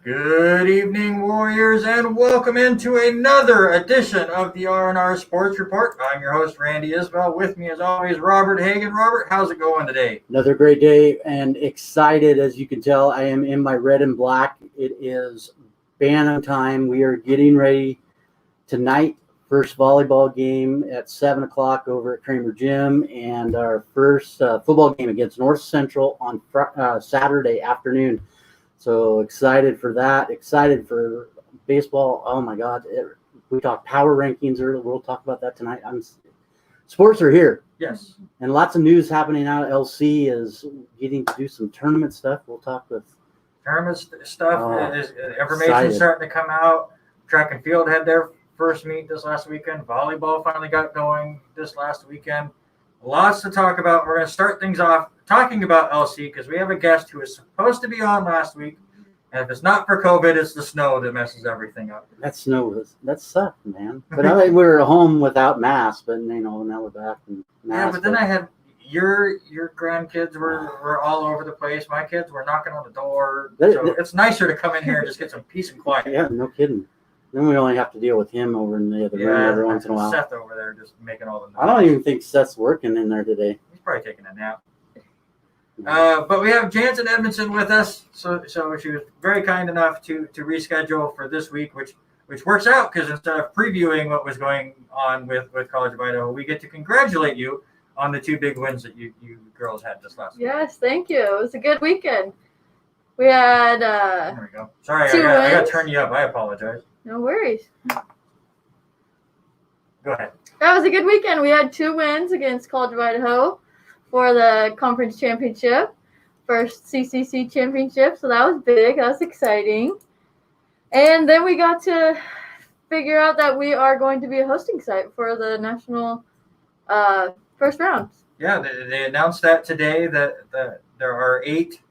Good evening, Warriors, and welcome into another edition of the R&R Sports Report. I'm your host, Randy Isbell. With me, as always, Robert Hagan. Robert, how's it going today? Another great day and excited. As you can tell, I am in my red and black. It is Bantam time. We are getting ready tonight. First volleyball game at 7 o'clock over at Kramer Gym, and our first football game against North Central on Saturday afternoon. So excited for that. Excited for baseball. Oh my God! We talked power rankings earlier. We'll talk about that tonight. Sports are here. Yes. And lots of news happening out. LC is getting to do some tournament stuff. We'll talk with tournament stuff. Information excited. Starting to come out. Track and field had their first meet this last weekend. Volleyball finally got going this last weekend. Lots to talk about. We're going to start things off talking about LC because we have a guest who was supposed to be on last week. And if it's not for COVID, it's the snow that messes everything up. That snow, that sucked, man. But we were home without masks, but now we're back. Yeah, but then I had your grandkids were all over the place. My kids were knocking on the door. So it's nicer to come in here and just get some peace and quiet. Yeah, no kidding. Then we only have to deal with him over in the other room every once in a while. Seth over there just making all the noise. I don't even think Seth's working in there today. He's probably taking a nap. But we have Jansen Edmondson with us, so she was very kind enough to reschedule for this week, which works out because instead of previewing what was going on with College of Idaho, we get to congratulate you on the two big wins that you girls had this last week. Yes, thank you. It was a good weekend. We had there we go. Sorry, I got to turn you up. I apologize. No worries. Go ahead. That was a good weekend. We had 2 wins against College of Idaho for the conference championship, first CCC championship. So that was big. That was exciting. And then we got to figure out that we are going to be a hosting site for the national first round. Yeah, they announced that today that there are 8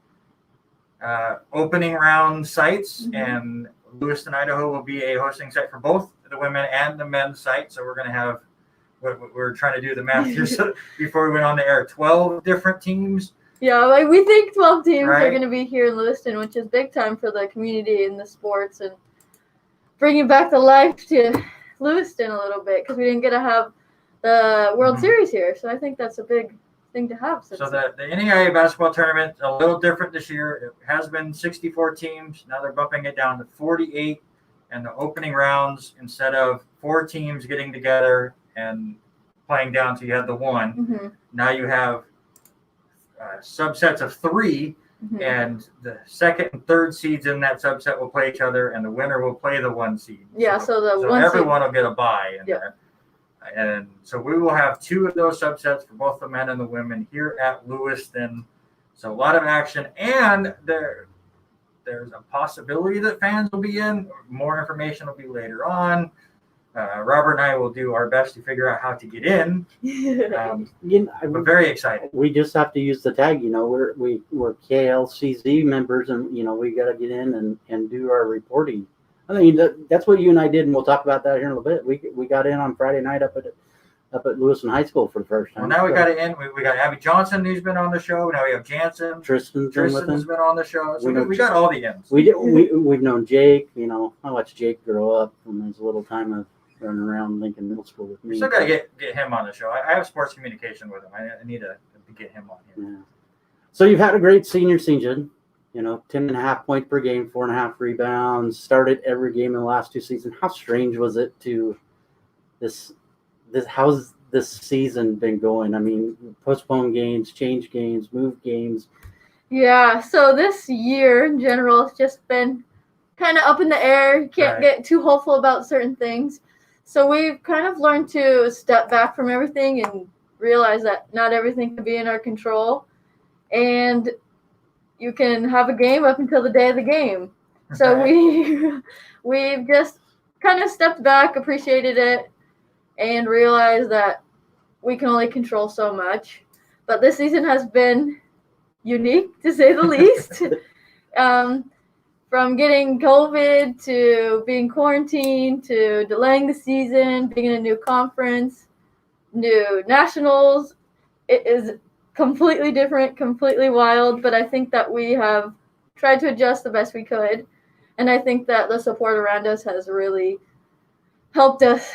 opening round sites, and Lewiston, Idaho will be a hosting site for both the women and the men's site. So we're going to have, we're trying to do the math here before we went on the air, 12 different teams. Yeah, we think 12 teams right? are going to be here in Lewiston, which is big time for the community and the sports and bringing back the life to Lewiston a little bit because we didn't get to have the World Series here. So I think that's a big thing to have. So the NAIA basketball tournament a little different this year. It has been 64 teams. Now they're bumping it down to 48, and the opening rounds, instead of 4 teams getting together and playing down till you have the one, now you have subsets of 3, and the second and third seeds in that subset will play each other, and the winner will play the 1 seed. Yeah, so everyone will get a bye in there. And so we will have 2 of those subsets for both the men and the women here at Lewiston. So a lot of action, and there's a possibility that fans will be in. More information will be later on. Robert and I will do our best to figure out how to get in. We're very excited. We just have to use the tag. We're KLCZ members, and we got to get in and do our reporting. I mean, that's what you and I did, and we'll talk about that here in a little bit. We got in on Friday night up at Lewiston High School for the first time. Well, now we got it in. We got Abby Johnson, who's been on the show. Now we have Jansen. Tristan's been on the show. So we got all the ends. We've known Jake. I watched Jake grow up from his little time of running around Lincoln Middle School with me. We still got to get him on the show. I have sports communication with him. I need to get him on here. Yeah. So you've had a great senior season. 10.5 points per game, 4.5 rebounds, started every game in the last 2 seasons. How strange was it to this? How's this season been going? I mean, postpone games, change games, move games. Yeah, so this year in general has just been kind of up in the air. You can't get too hopeful about certain things. So we've kind of learned to step back from everything and realize that not everything can be in our control. And you can have a game up until the day of the game. So we've just kind of stepped back, appreciated it, and realized that we can only control so much. But this season has been unique, to say the least. From getting COVID to being quarantined to delaying the season, being in a new conference, new nationals, it is completely different, completely wild, but I think that we have tried to adjust the best we could. And I think that the support around us has really helped us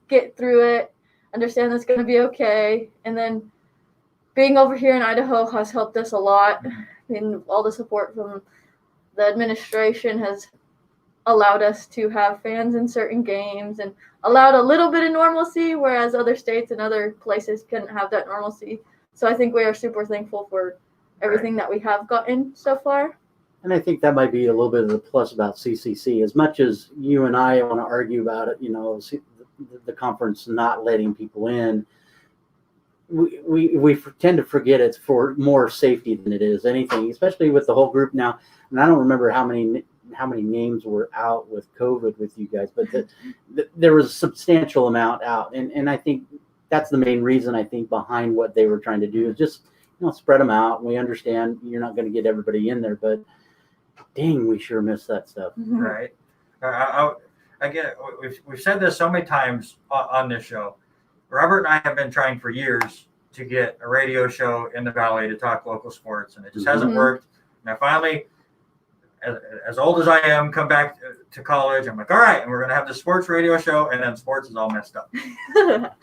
get through it, understand it's going to be okay. And then being over here in Idaho has helped us a lot. And all the support from the administration has allowed us to have fans in certain games and allowed a little bit of normalcy, whereas other states and other places couldn't have that normalcy. So I think we are super thankful for everything that we have gotten so far. And I think that might be a little bit of the plus about CCC. As much as you and I want to argue about it, the conference not letting people in, we tend to forget it's for more safety than it is anything, especially with the whole group now. And I don't remember how many names were out with COVID with you guys, but there was a substantial amount out. And I think that's the main reason, I think, behind what they were trying to do is just, spread them out. We understand you're not going to get everybody in there, but dang, we sure miss that stuff. Right. I get it. We've said this so many times on this show. Robert and I have been trying for years to get a radio show in the Valley to talk local sports, and it just hasn't worked. And I finally, as old as I am, come back to college. I'm like, all right, and we're going to have the sports radio show, and then sports is all messed up.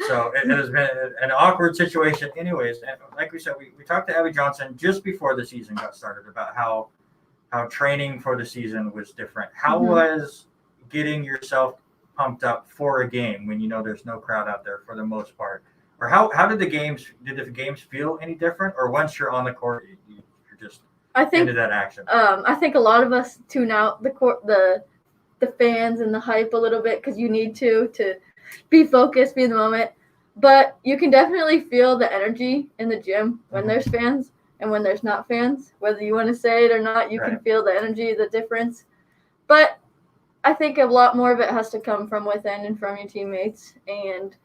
So it has been an awkward situation anyways. And like we said, we talked to Abby Johnson just before the season got started about how training for the season was different. How was getting yourself pumped up for a game when there's no crowd out there for the most part? Or how did the games feel any different? Or once you're on the court, you're just into that action? I think a lot of us tune out the fans and the hype a little bit because you need to be focused, be in the moment. But you can definitely feel the energy in the gym when there's fans and when there's not fans. Whether you want to say it or not, you can feel the energy, the difference. But I think a lot more of it has to come from within and from your teammates and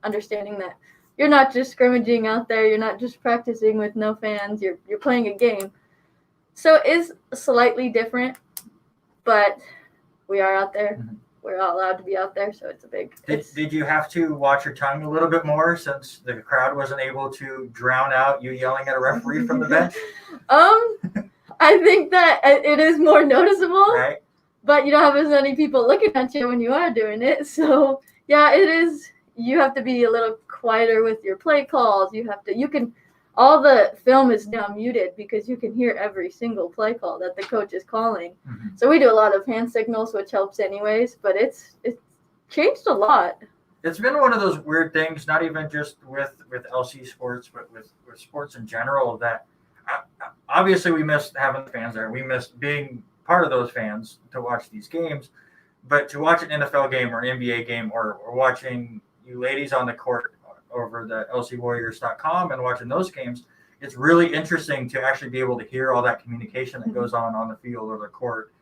understanding that you're not just scrimmaging out there. You're not just practicing with no fans. You're playing a game. So it is slightly different, but we are out there. We're all allowed to be out there, so it's a big... Did you have to watch your tongue a little bit more since the crowd wasn't able to drown out you yelling at a referee from the bench? I think that it is more noticeable. Right. But you don't have as many people looking at you when you are doing it. So, yeah, it is. You have to be a little quieter with your play calls. All the film is now muted because you can hear every single play call that the coach is calling. So we do a lot of hand signals, which helps anyways, but it's changed a lot. It's been one of those weird things, not even just with LC sports, but with sports in general, that obviously we miss having the fans there. We miss being part of those fans to watch these games, but to watch an NFL game or an NBA game or watching you ladies on the court over the lcwarriors.com and watching those games, it's really interesting to actually be able to hear all that communication that goes on the field or the court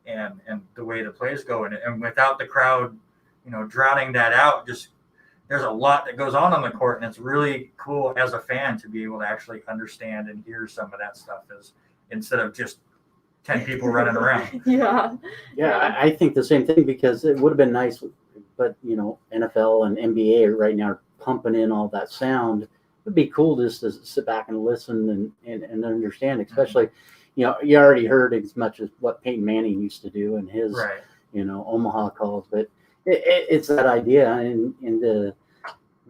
and the way the plays go. And without the crowd, drowning that out, just there's a lot that goes on the court, and it's really cool as a fan to be able to actually understand and hear some of that stuff instead of just 10 people running around. Yeah, I think the same thing, because it would have been nice, but NFL and NBA right now are pumping in all that sound. It would be cool just to sit back and listen and understand, especially, you already heard as much as what Peyton Manning used to do in his, Omaha calls, but it's that idea, and to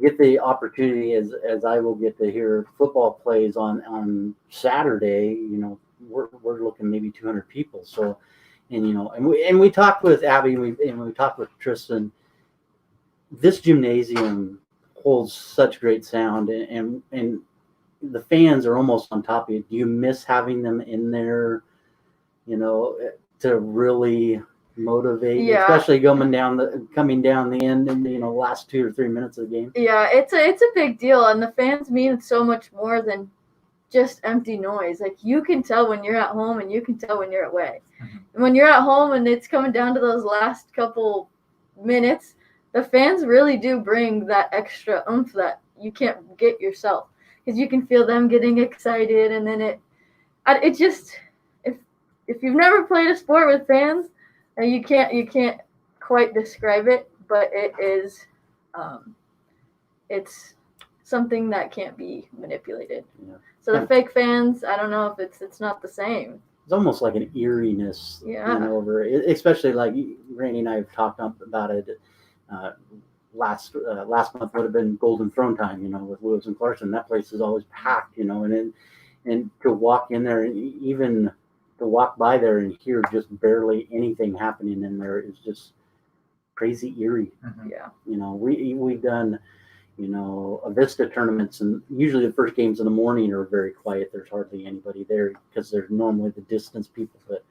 get the opportunity as I will get to hear football plays on Saturday, we're looking maybe 200 people. So, and we talked with Abby and we talked with Tristan. This gymnasium holds such great sound, and the fans are almost on top of you. Do you miss having them in there, to really motivate, especially coming down the end in the last 2 or 3 minutes of the game? Yeah, it's a big deal, and the fans mean so much more than just empty noise. Like, you can tell when you're at home and you can tell when you're away. And when you're at home and it's coming down to those last couple minutes, the fans really do bring that extra oomph that you can't get yourself, because you can feel them getting excited, and then it just, if you've never played a sport with fans, you can't quite describe it, but it is it's something that can't be manipulated. So the fake fans, I don't know if it's not the same. it's almost like an eeriness, over it, especially like Randy and I have talked about it. Last month would have been Golden Throne time, with Lewis and Clarkson. That place is always packed, and to walk in there and even to walk by there and hear just barely anything happening in there is just crazy eerie. Mm-hmm. Yeah. We've done, a Vista tournaments, and usually the first games in the morning are very quiet. There's hardly anybody there because there's normally the distance people, but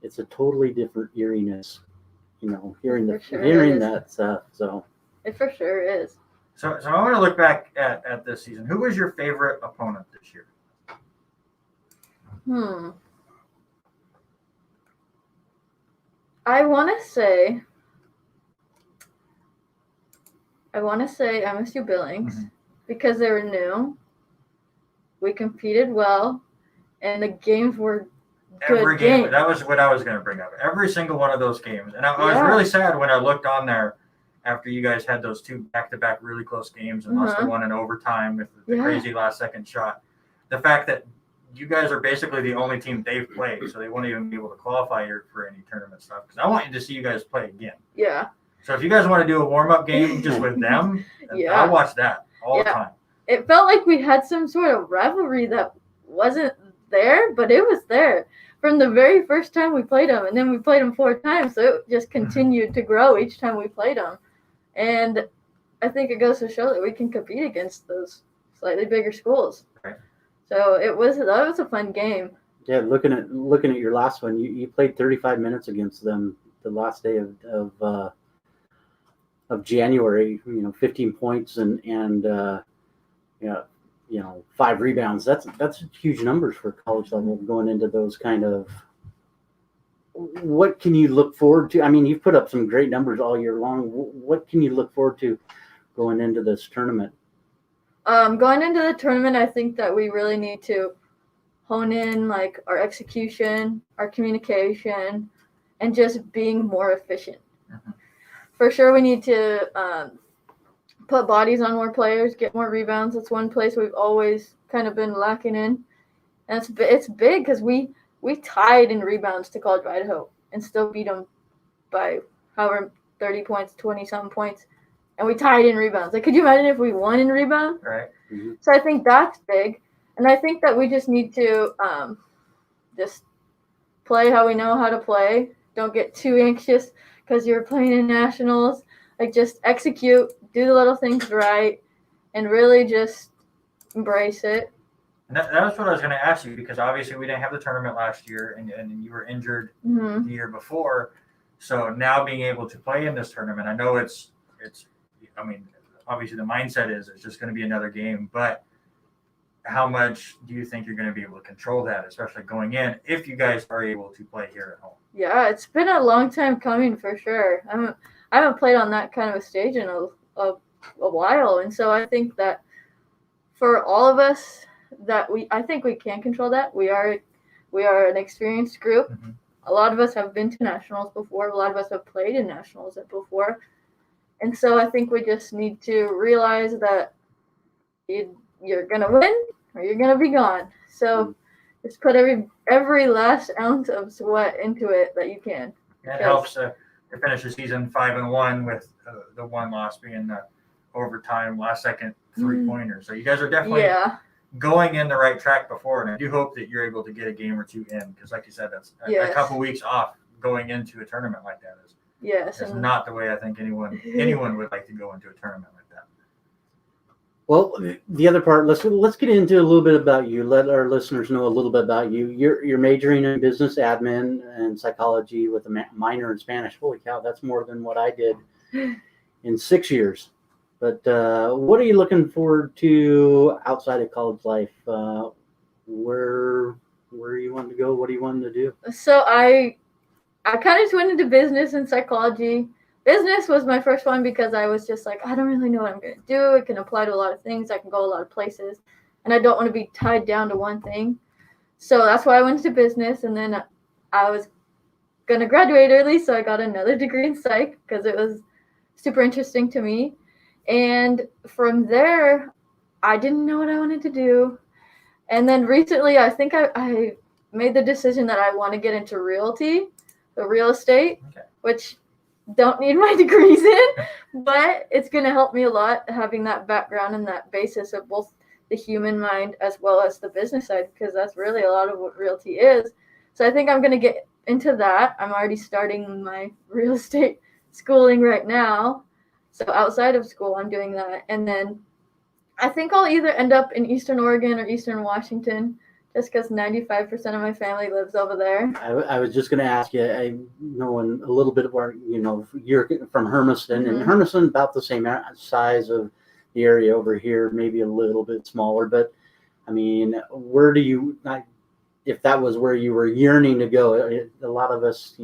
it's a totally different eeriness, hearing that stuff. So it for sure is. So I want to look back at this season. Who was your favorite opponent this year? I want to say MSU Billings, because they were new. We competed well, and the games were good. Every game. That was what I was going to bring up. Every single one of those games. And I was really sad when I looked on there after you guys had those 2 back-to-back really close games and lost the one in overtime with the crazy last-second shot. The fact that you guys are basically the only team they've played, so they won't even be able to qualify here for any tournament stuff. Because I want you to see you guys play again. Yeah. So if you guys want to do a warm-up game just with them, I'll watch that all the time. It felt like we had some sort of rivalry that wasn't there, but it was there from the very first time we played them, and then we played them 4 times, so it just continued to grow each time we played them. And I think it goes to show that we can compete against those slightly bigger schools. Right. So that was a fun game. Yeah, looking at your last one, you played 35 minutes against them the last day of January. 15 points and 5 rebounds. That's huge numbers for college level going into those kind of. What can you look forward to? I mean, you've put up some great numbers all year long. What can you look forward to going into this tournament? Going into the tournament, I think that we really need to hone in like our execution, our communication, and just being more efficient. For sure, we need to put bodies on more players, get more rebounds. That's one place we've always kind of been lacking in. And it's big because we tied in rebounds to College of Idaho and still beat them by however 30 points, 20-something points. And we tied in rebounds. Like, could you imagine if we won in rebound? Right. Mm-hmm. So I think that's big. And I think that we just need to just play how we know how to play. Don't get too anxious because you're playing in nationals. Like, just execute, do the little things right, and really just embrace it. And that's what I was going to ask you, because obviously we didn't have the tournament last year, and you were injured the year before. So now being able to play in this tournament, I know it's. I mean, obviously the mindset is it's just going to be another game, but how much do you think you're going to be able to control that, especially going in, if you guys are able to play here at home? Yeah, it's been a long time coming for sure. I haven't played on that kind of a stage in a while, and so I think that for all of us, I think we can control that. We are an experienced group. Mm-hmm. A lot of us have been to nationals before. A lot of us have played in nationals before. And so I think we just need to realize that you're going to win or you're going to be gone. So just put every last ounce of sweat into it that you can. Yeah, it helps to finish the season 5-1 with the one loss being the overtime last-second three-pointer. So you guys are definitely going in the right track before, and I do hope that you're able to get a game or 2 in, because like you said, that's a couple weeks off going into a tournament like that is. Yes, it's not the way I think anyone would like to go into a tournament like that. Well, the other part, let's get into a little bit about you. Let our listeners know a little bit about you. You're majoring in business admin and psychology with a minor in Spanish. Holy cow, that's more than what I did in 6 years. But what are you looking forward to outside of college life? Where you want to go? What do you want to do? So I kind of just went into business and psychology. Business was my first one because I was just like, I don't really know what I'm going to do. It can apply to a lot of things. I can go a lot of places. And I don't want to be tied down to one thing. So that's why I went into business. And then I was going to graduate early, so I got another degree in psych because it was super interesting to me. And from there, I didn't know what I wanted to do. And then recently, I think I made the decision that I want to get into realty, the real estate, which don't need my degrees in, but it's going to help me a lot having that background and that basis of both the human mind as well as the business side, because that's really a lot of what realty is. So I think I'm going to get into that. I'm already starting my real estate schooling right now. So outside of school, I'm doing that. And then I think I'll either end up in Eastern Oregon or Eastern Washington, just because 95% of my family lives over there. I was just going to ask you, I know a little bit where, you're from Hermiston, and Hermiston about the same size of the area over here, maybe a little bit smaller. But, I mean, where do you, if that was where you were yearning to go, a lot of us,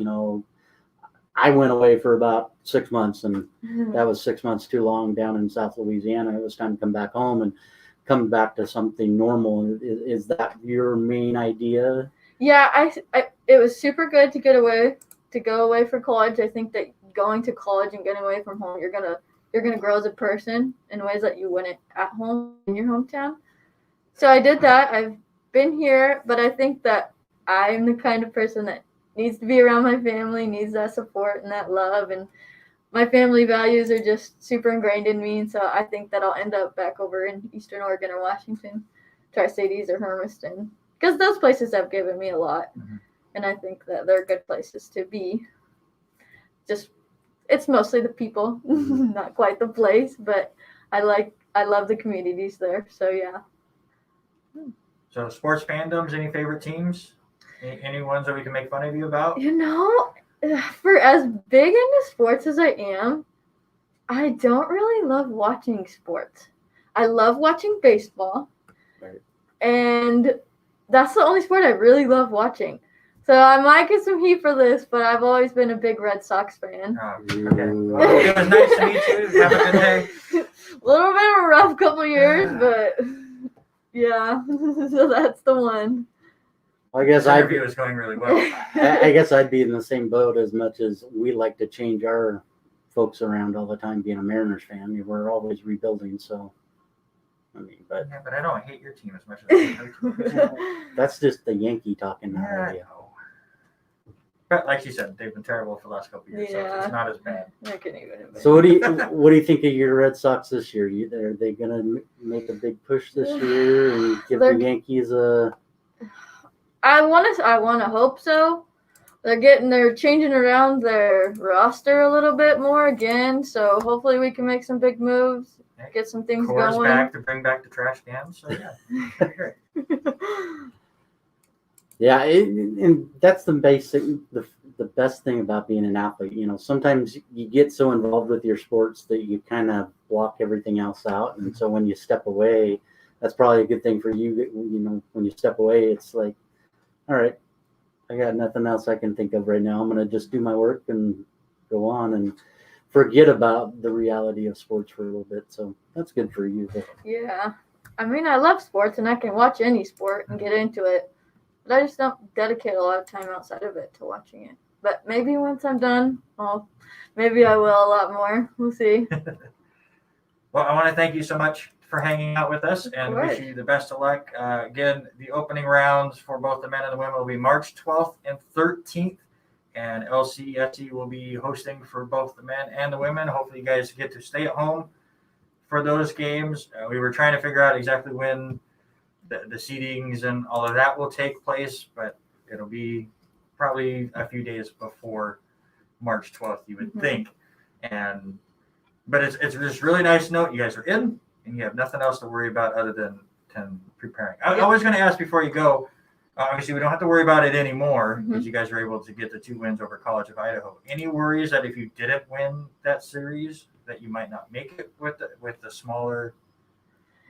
I went away for about 6 months, and that was 6 months too long down in South Louisiana. It was time to come back home and come back to something normal. Is that your main idea? Yeah, it was super good to go away for college. I think that going to college and getting away from home, you're gonna grow as a person in ways that you wouldn't at home in your hometown. So I did that. I've been here, but I think that I'm the kind of person that needs to be around my family, needs that support and that love, and my family values are just super ingrained in me, and so I think that I'll end up back over in Eastern Oregon or Washington, Tri-Cities or Hermiston, because those places have given me a lot, and I think that they're good places to be. Just, it's mostly the people, not quite the place, but I love the communities there, so yeah. So sports fandoms, any favorite teams? Any ones that we can make fun of you about? For as big into sports as I am, I don't really love watching sports. I love watching baseball. Right. And that's the only sport I really love watching. So I might get some heat for this, but I've always been a big Red Sox fan. Oh, okay. Well, it was nice to meet you. Have a good day. A little bit of a rough couple years, but yeah, so that's the one. I guess this interview is going really well. I guess I'd be in the same boat, as much as we like to change our folks around all the time. Being a Mariners fan, we're always rebuilding. So, I mean, but I don't hate your team as much as I hate your team. That's just the Yankee talking now. Yeah. But like you said, they've been terrible for the last couple of years, so it's not as bad. So what do you think of your Red Sox this year? Are they going to make a big push this year and give the Yankees a? I want to hope so. They're changing around their roster a little bit more again, so hopefully we can make some big moves, get some things going. Back to bring back the trash cans. So yeah, great. Yeah, and that's the basic, the best thing about being an athlete. Sometimes you get so involved with your sports that you kind of block everything else out, and so when you step away, that's probably a good thing for you. When you step away, it's like, all right, I got nothing else I can think of right now. I'm going to just do my work and go on and forget about the reality of sports for a little bit. So that's good for you. Yeah. I mean, I love sports and I can watch any sport and get into it, but I just don't dedicate a lot of time outside of it to watching it. But maybe once I'm done, maybe I will a lot more. We'll see. Well, I want to thank you so much for hanging out with us and wish you the best of luck. Again, the opening rounds for both the men and the women will be March 12th and 13th, and LCSC will be hosting for both the men and the women. Hopefully you guys get to stay at home for those games. We were trying to figure out exactly when the seedings and all of that will take place, but it'll be probably a few days before March 12th, you would think. But it's just really nice to know you guys are in, and you have nothing else to worry about other than preparing. I was going to ask before you go, obviously we don't have to worry about it anymore because you guys were able to get the 2 wins over College of Idaho. Any worries that if you didn't win that series that you might not make it with the smaller?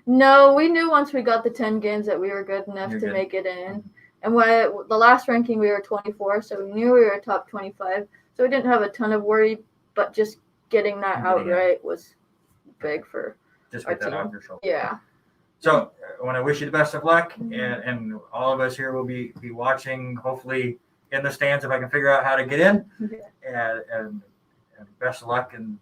No, we knew once we got the 10 games that we were good enough to make it in. And the last ranking, we were 24, so we knew we were top 25. So we didn't have a ton of worry, but just getting that outright was big for just get that off your shoulder. Yeah. So I want to wish you the best of luck, and all of us here will be watching, hopefully in the stands if I can figure out how to get in. And best of luck, and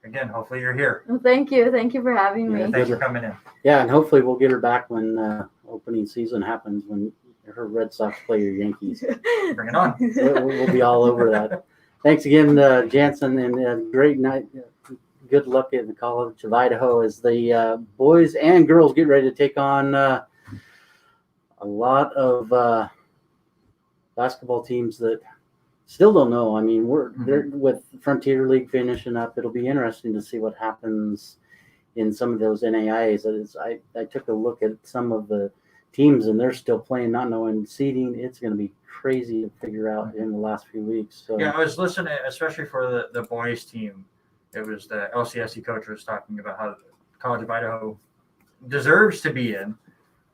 again, hopefully you're here. Well, thank you for having me. Thanks for coming in. Yeah, and hopefully we'll get her back when opening season happens, when Her Red Sox play your Yankees. Bring it on. We'll be all over that. Thanks again, Jansen, and great night. Good luck in the College of Idaho as the boys and girls get ready to take on a lot of basketball teams that still don't know. I mean, they're with Frontier League finishing up. It'll be interesting to see what happens in some of those NAIAs. I took a look at some of the teams, and they're still playing, not knowing seeding. It's going to be crazy to figure out in the last few weeks. So yeah, I was listening, especially for the boys team. It was the LCSC coach was talking about how College of Idaho deserves to be in,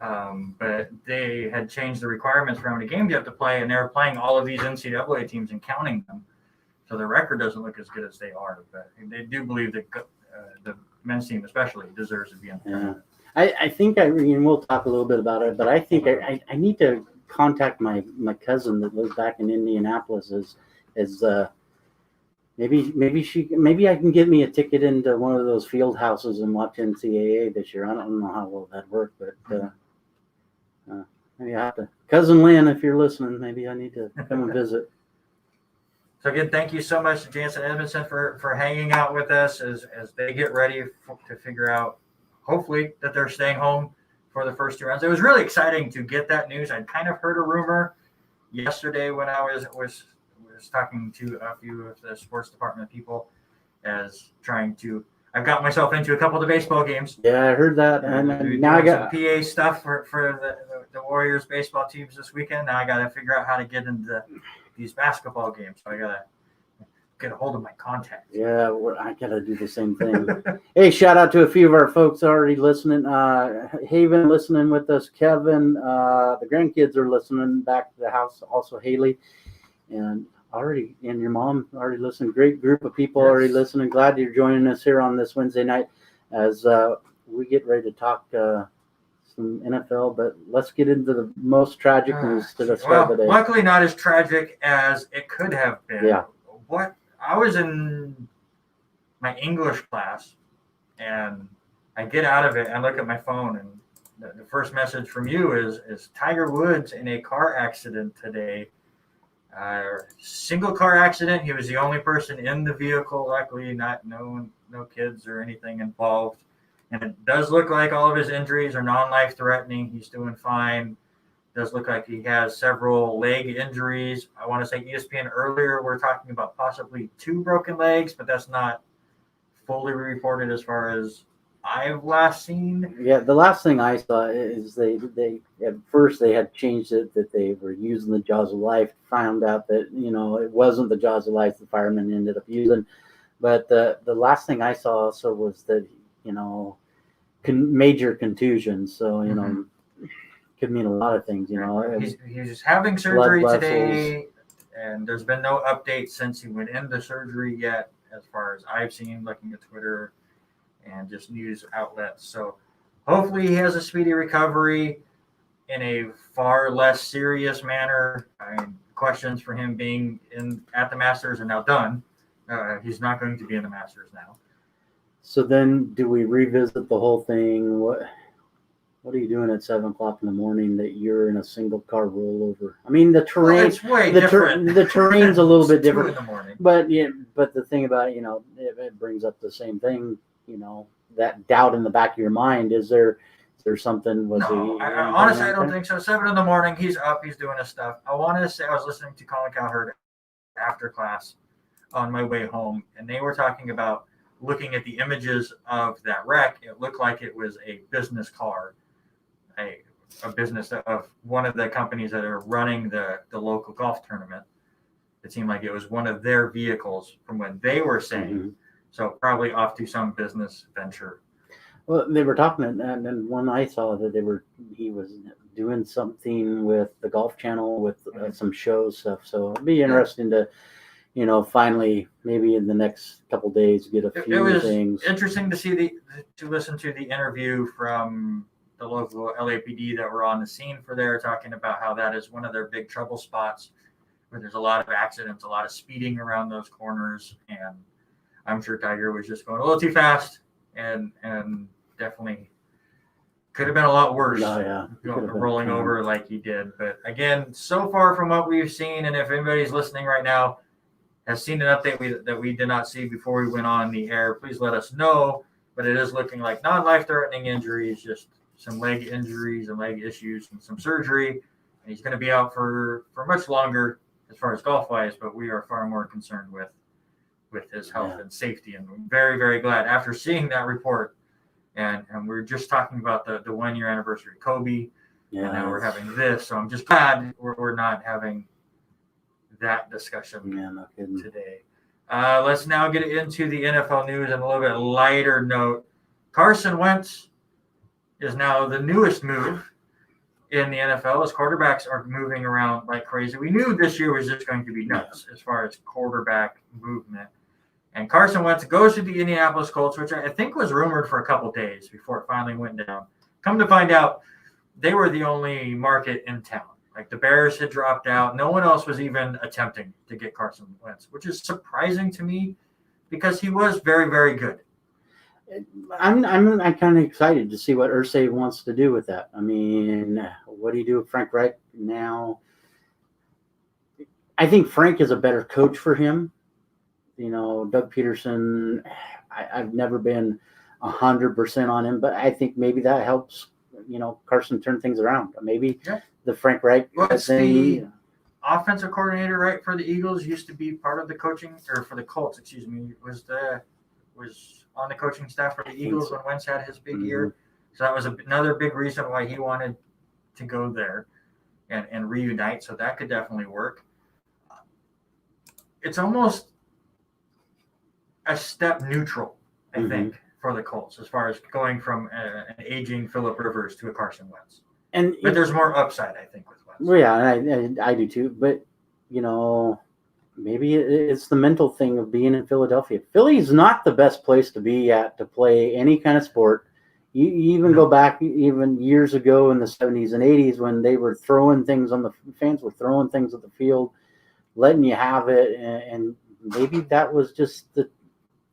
but they had changed the requirements for how many games you have to play, and they were playing all of these NCAA teams and counting them. So the record doesn't look as good as they are, but they do believe that the men's team especially deserves to be in. Yeah. I think we'll talk a little bit about it, but I think I need to contact my cousin that lives back in Indianapolis as maybe I can get me a ticket into one of those field houses and watch NCAA this year. I don't know how well that worked, but maybe I have to. Cousin Lynn, if you're listening, maybe I need to come and visit. So again, thank you so much to Jansen Edmondson for hanging out with us as they get ready to figure out, hopefully, that they're staying home for the first 2 rounds. It was really exciting to get that news. I'd kind of heard a rumor yesterday when I was talking to a few of the sports department people I've got myself into a couple of the baseball games. Yeah, I heard that. And now I got some PA stuff for the Warriors baseball teams this weekend. Now I got to figure out how to get into these basketball games. So I got to get a hold of my contacts. Yeah, I got to do the same thing. Hey, shout out to a few of our folks already listening. Haven listening with us. Kevin, the grandkids are listening back to the house. Also Haley, and your mom already listened. Great group of people already listening. Glad you're joining us here on this Wednesday night as we get ready to talk some NFL. But let's get into the most tragic news to the start of the day. Luckily, not as tragic as it could have been. Yeah. I was in my English class, and I get out of it and look at my phone, and the first message from you is Tiger Woods in a car accident today. Single car accident. He was the only person in the vehicle. Luckily, no kids or anything involved. And it does look like all of his injuries are non-life threatening. He's doing fine. Does look like he has several leg injuries. I want to say ESPN earlier, we're talking about possibly 2 broken legs, but that's not fully reported as far as I've last seen. Yeah, the last thing I saw is they at first they had changed it that they were using the Jaws of Life. Found out that it wasn't the Jaws of Life the firemen ended up using. But the last thing I saw also was that major contusions. So could mean a lot of things. He's having surgery today, and there's been no update since he went into surgery yet, as far as I've seen looking at Twitter and just news outlets. So hopefully he has a speedy recovery in a far less serious manner. Questions for him being at the Masters are now done. He's not going to be in the Masters now. So then do we revisit the whole thing? What are you doing at 7:00 in the morning that you're in a single car rollover? I mean, the terrain, it's way different. The terrain's a little bit different. 2 a.m. But the thing about it brings up the same thing. That doubt in the back of your mind. Is there something? Honestly, I don't think so. 7 a.m. He's up. He's doing his stuff. I want to say I was listening to Colin Cowherd after class on my way home, and they were talking about looking at the images of that wreck. It looked like it was a business car, a business of one of the companies that are running the local golf tournament. It seemed like it was one of their vehicles from what they were saying. Mm-hmm. So probably off to some business venture. Well, they were talking, and then one I saw that he was doing something with the Golf Channel with some show stuff. So it'd be interesting to, finally maybe in the next couple days get a few things. It was interesting to listen to the interview from the local LAPD that were on the scene for there, talking about how that is one of their big trouble spots where there's a lot of accidents, a lot of speeding around those corners, and I'm sure Tiger was just going a little too fast and definitely Could have been a lot worse. Oh, yeah. Rolling over like he did. But again, so far from what we've seen, and if anybody's listening right now has seen an update that we did not see before we went on the air, please let us know. But it is looking like non-life-threatening injuries, just some leg injuries and leg issues and some surgery. And he's going to be out for much longer as far as golf-wise, but we are far more concerned with his health and safety. And I'm very, very glad after seeing that report. And we're just talking about the 1 year anniversary of Kobe. Yeah, and now we're having this. So I'm just glad we're not having that discussion today. Let's now get into the NFL news and a little bit lighter note. Carson Wentz is now the newest move in the NFL as quarterbacks are moving around like crazy. We knew this year was just going to be nuts as far as quarterback movement. And Carson Wentz goes to the Indianapolis Colts, which I think was rumored for a couple days before it finally went down. Come to find out, they were the only market in town. Like the Bears had dropped out. No one else was even attempting to get Carson Wentz, which is surprising to me because he was very, very good. I'm kind of excited to see what Irsay wants to do with that. I mean, what do you do with Frank Reich now? I think Frank is a better coach for him. You know, Doug Peterson, I've never been 100% on him, but I think maybe that helps, you know, Carson turn things around. Maybe the Frank Reich thing. The offensive coordinator, right, for the Eagles used to be part of the coaching, or for the Colts, excuse me, was on the coaching staff for the Eagles when Wentz had his big year. So that was another big reason why he wanted to go there and reunite. So that could definitely work. It's almost a step neutral, I think, for the Colts as far as going from an aging Phillip Rivers to a Carson Wentz. But there's more upside, I think, with Wentz. Well, yeah, I do too. But, you know, maybe it's the mental thing of being in Philadelphia. Philly's not the best place to be at to play any kind of sport. You even go back even years ago in the 70s and 80s when they were throwing things on the fans were throwing things at the field, letting you have it. And maybe that was just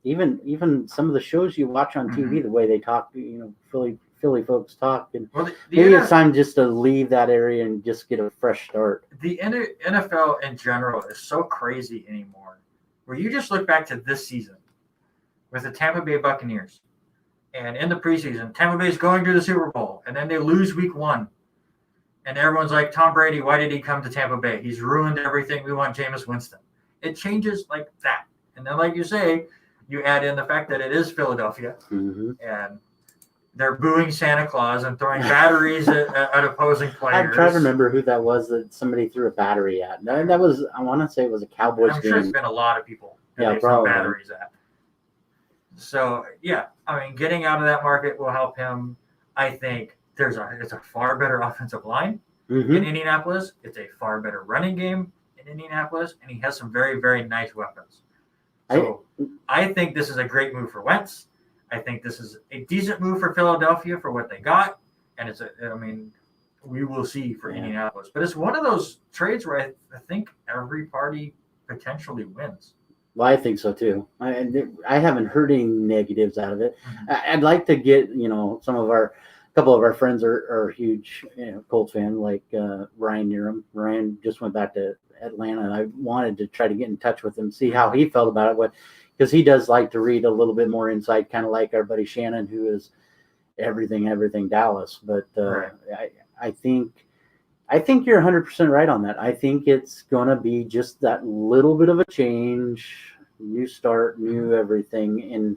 even some of the shows you watch on TV, the way they talk, you know, Philly folks talk, and maybe it's time just to leave that area and just get a fresh start. The NFL in general is so crazy anymore, where you just look back to this season with the Tampa Bay Buccaneers, and in the preseason, Tampa Bay's going to the Super Bowl, and then they lose week 1, and everyone's like, Tom Brady, why did he come to Tampa Bay? He's ruined everything. We want Jameis Winston. It changes like that, and then like you say, you add in the fact that it is Philadelphia, and they're booing Santa Claus and throwing batteries at opposing players. I'm trying to remember who that was that somebody threw a battery at. That was, I want to say it was a Cowboys game. I'm sure it's been a lot of people that they threw batteries at. So, yeah, I mean, getting out of that market will help him. I think it's a far better offensive line in Indianapolis. It's a far better running game in Indianapolis, and he has some very, very nice weapons. So I think this is a great move for Wentz. I think this is a decent move for Philadelphia for what they got. And we will see for Indianapolis. But it's one of those trades where I think every party potentially wins. Well, I think so too. I haven't heard any negatives out of it. I'd like to get, you know, a couple of our friends are huge Colts fan, like Ryan Nerum. Ryan just went back to Atlanta, and I wanted to try to get in touch with him, see how he felt about it, because he does like to read a little bit more inside, kind of like our buddy Shannon, who is everything Dallas. But I think you're 100% right on that. I think it's going to be just that little bit of a change, new start, new everything.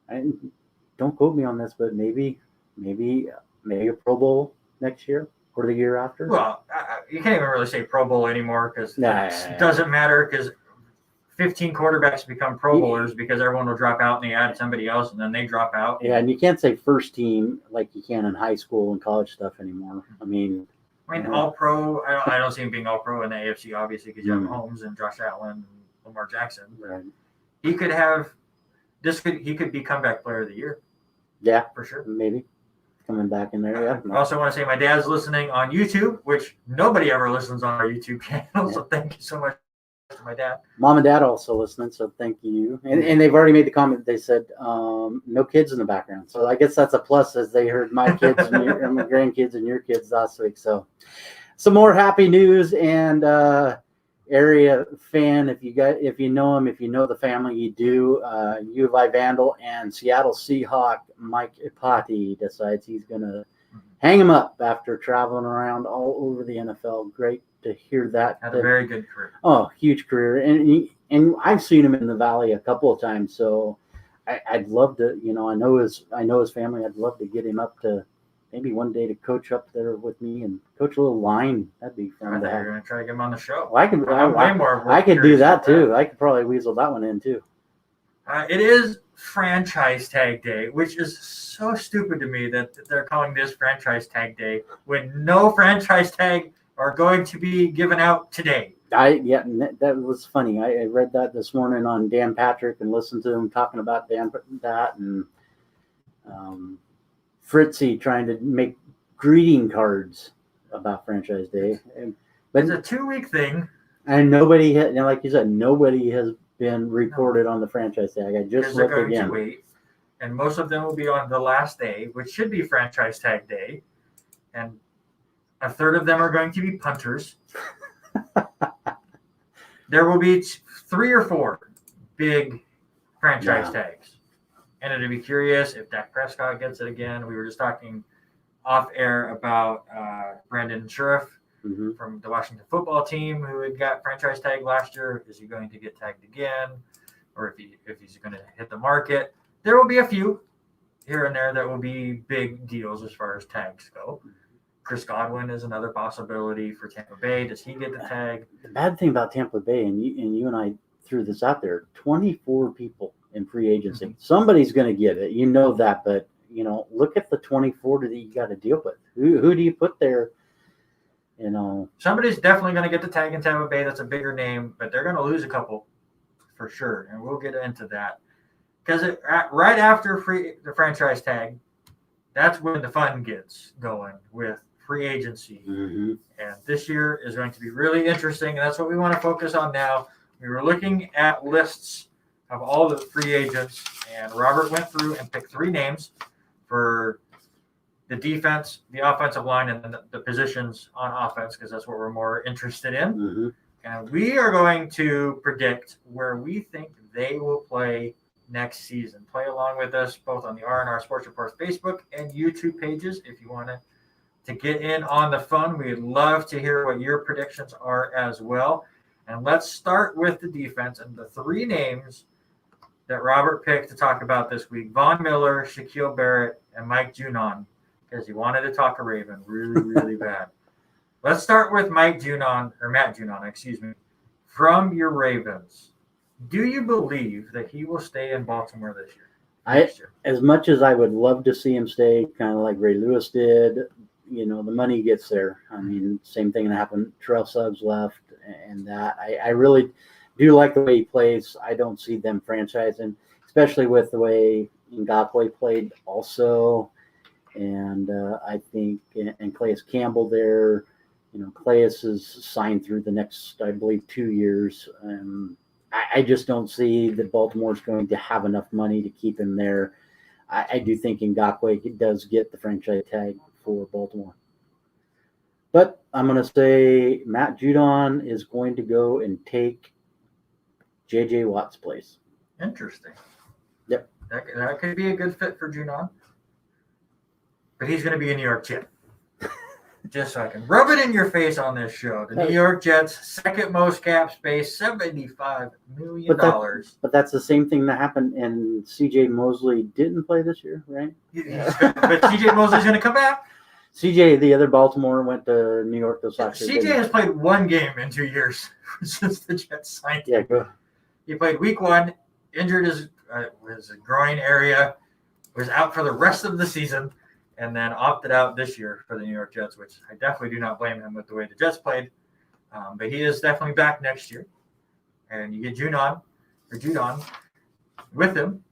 And don't quote me on this, but maybe a Pro Bowl next year or the year after. Well, you can't even really say Pro Bowl anymore because it doesn't matter, because 15 quarterbacks become Pro Bowlers because everyone will drop out and they add somebody else and then they drop out. Yeah, and you can't say first team like you can in high school and college stuff anymore. I mean, all pro. I don't see him being all pro in the AFC, obviously, because you have Mahomes and Josh Allen and Lamar Jackson. Right. He could be comeback player of the year. Yeah, for sure. Maybe coming back in there. Yeah. I also want to say my dad's listening on YouTube, which nobody ever listens on our YouTube channel. So thank you so much, to my dad. Mom and Dad also listening, so thank you. And they've already made the comment. They said no kids in the background, so I guess that's a plus as they heard my kids and my grandkids and your kids last week. So some more happy news and area fan. If you know him, if you know the family, you do. U of I Vandal and Seattle Seahawk Mike Ipati decides he's gonna hang him up after traveling around all over the NFL. Great to hear that. Had a very good career. Oh, huge career, and I've seen him in the Valley a couple of times. So I'd love to, I know his family. I'd love to get him up to maybe one day to coach up there with me and coach a little line. That'd be fun. You're gonna try to get him on the show. Well, I could do that too. I could probably weasel that one in too. It is franchise tag day, which is so stupid to me that they're calling this franchise tag day when no franchise tag are going to be given out today. That was funny. I read that this morning on Dan Patrick and listened to him talking about that and Fritzy trying to make greeting cards about franchise day. But it's a 2-week thing. And nobody had, like you said, nobody has been reported on the franchise tag. I just looked again. To wait, and most of them will be on the last day, which should be franchise tag day, and a third of them are going to be punters. There will be 3 or 4 big franchise tags, and it'd be curious if Dak Prescott gets it again. We were just talking off air about Brandon Sheriff from the Washington football team who had got franchise tag last year. Is he going to get tagged again, or if he's going to hit the market? There will be a few here and there that will be big deals as far as tags go. Chris Godwin is another possibility for Tampa Bay. Does he get the tag? The bad thing about Tampa Bay, and you and I threw this out there, 24 people in free agency. Mm-hmm. Somebody's going to get it. You know that, but look at the 24 that you got to deal with. Who do you put there? Somebody's definitely going to get the tag in Tampa Bay. That's a bigger name, but they're going to lose a couple for sure, and we'll get into that because right after the franchise tag, that's when the fun gets going with free agency. And this year is going to be really interesting, and that's what we want to focus on now. We were looking at lists of all the free agents, and Robert went through and picked 3 names for the defense, the offensive line, and the positions on offense, because that's what we're more interested in. And we are going to predict where we think they will play next season. Play along with us both on the R&R Sports Report Facebook and YouTube pages if you want to get in on the fun. We'd love to hear what your predictions are as well. And let's start with the defense and the 3 names that Robert picked to talk about this week: Von Miller, Shaquille Barrett, and Mike Junon, because he wanted to talk a Raven really, really bad. Let's start with Matt Junon, from your Ravens. Do you believe that he will stay in Baltimore this year? As much as I would love to see him stay, kind of like Ray Lewis did, the money gets there. I mean, same thing that happened. Terrell Suggs left, and that I really do like the way he plays. I don't see them franchising, especially with the way Ngakoue played also. And I think, and Calais Campbell there, Calais is signed through the next, I believe, 2 years. I just don't see that Baltimore's going to have enough money to keep him there. I do think Ngakoue does get the franchise tag for Baltimore. But I'm going to say Matt Judon is going to go and take J.J. Watt's place. Interesting. Yep. That could be a good fit for Judon. But he's going to be a New York Jet. Just so I can rub it in your face on this show. The New York Jets, second most cap space, $75 million. But that's the same thing that happened, and C.J. Mosley didn't play this year, right? But C.J. Mosley's going to come back. C.J., the other Baltimore, went to New York this last year. C.J. has played 1 game in 2 years since the Jets signed him. Yeah, go. He played week 1, injured his groin area, was out for the rest of the season, and then opted out this year for the New York Jets, which I definitely do not blame him with the way the Jets played. But he is definitely back next year. And you get Judon with him.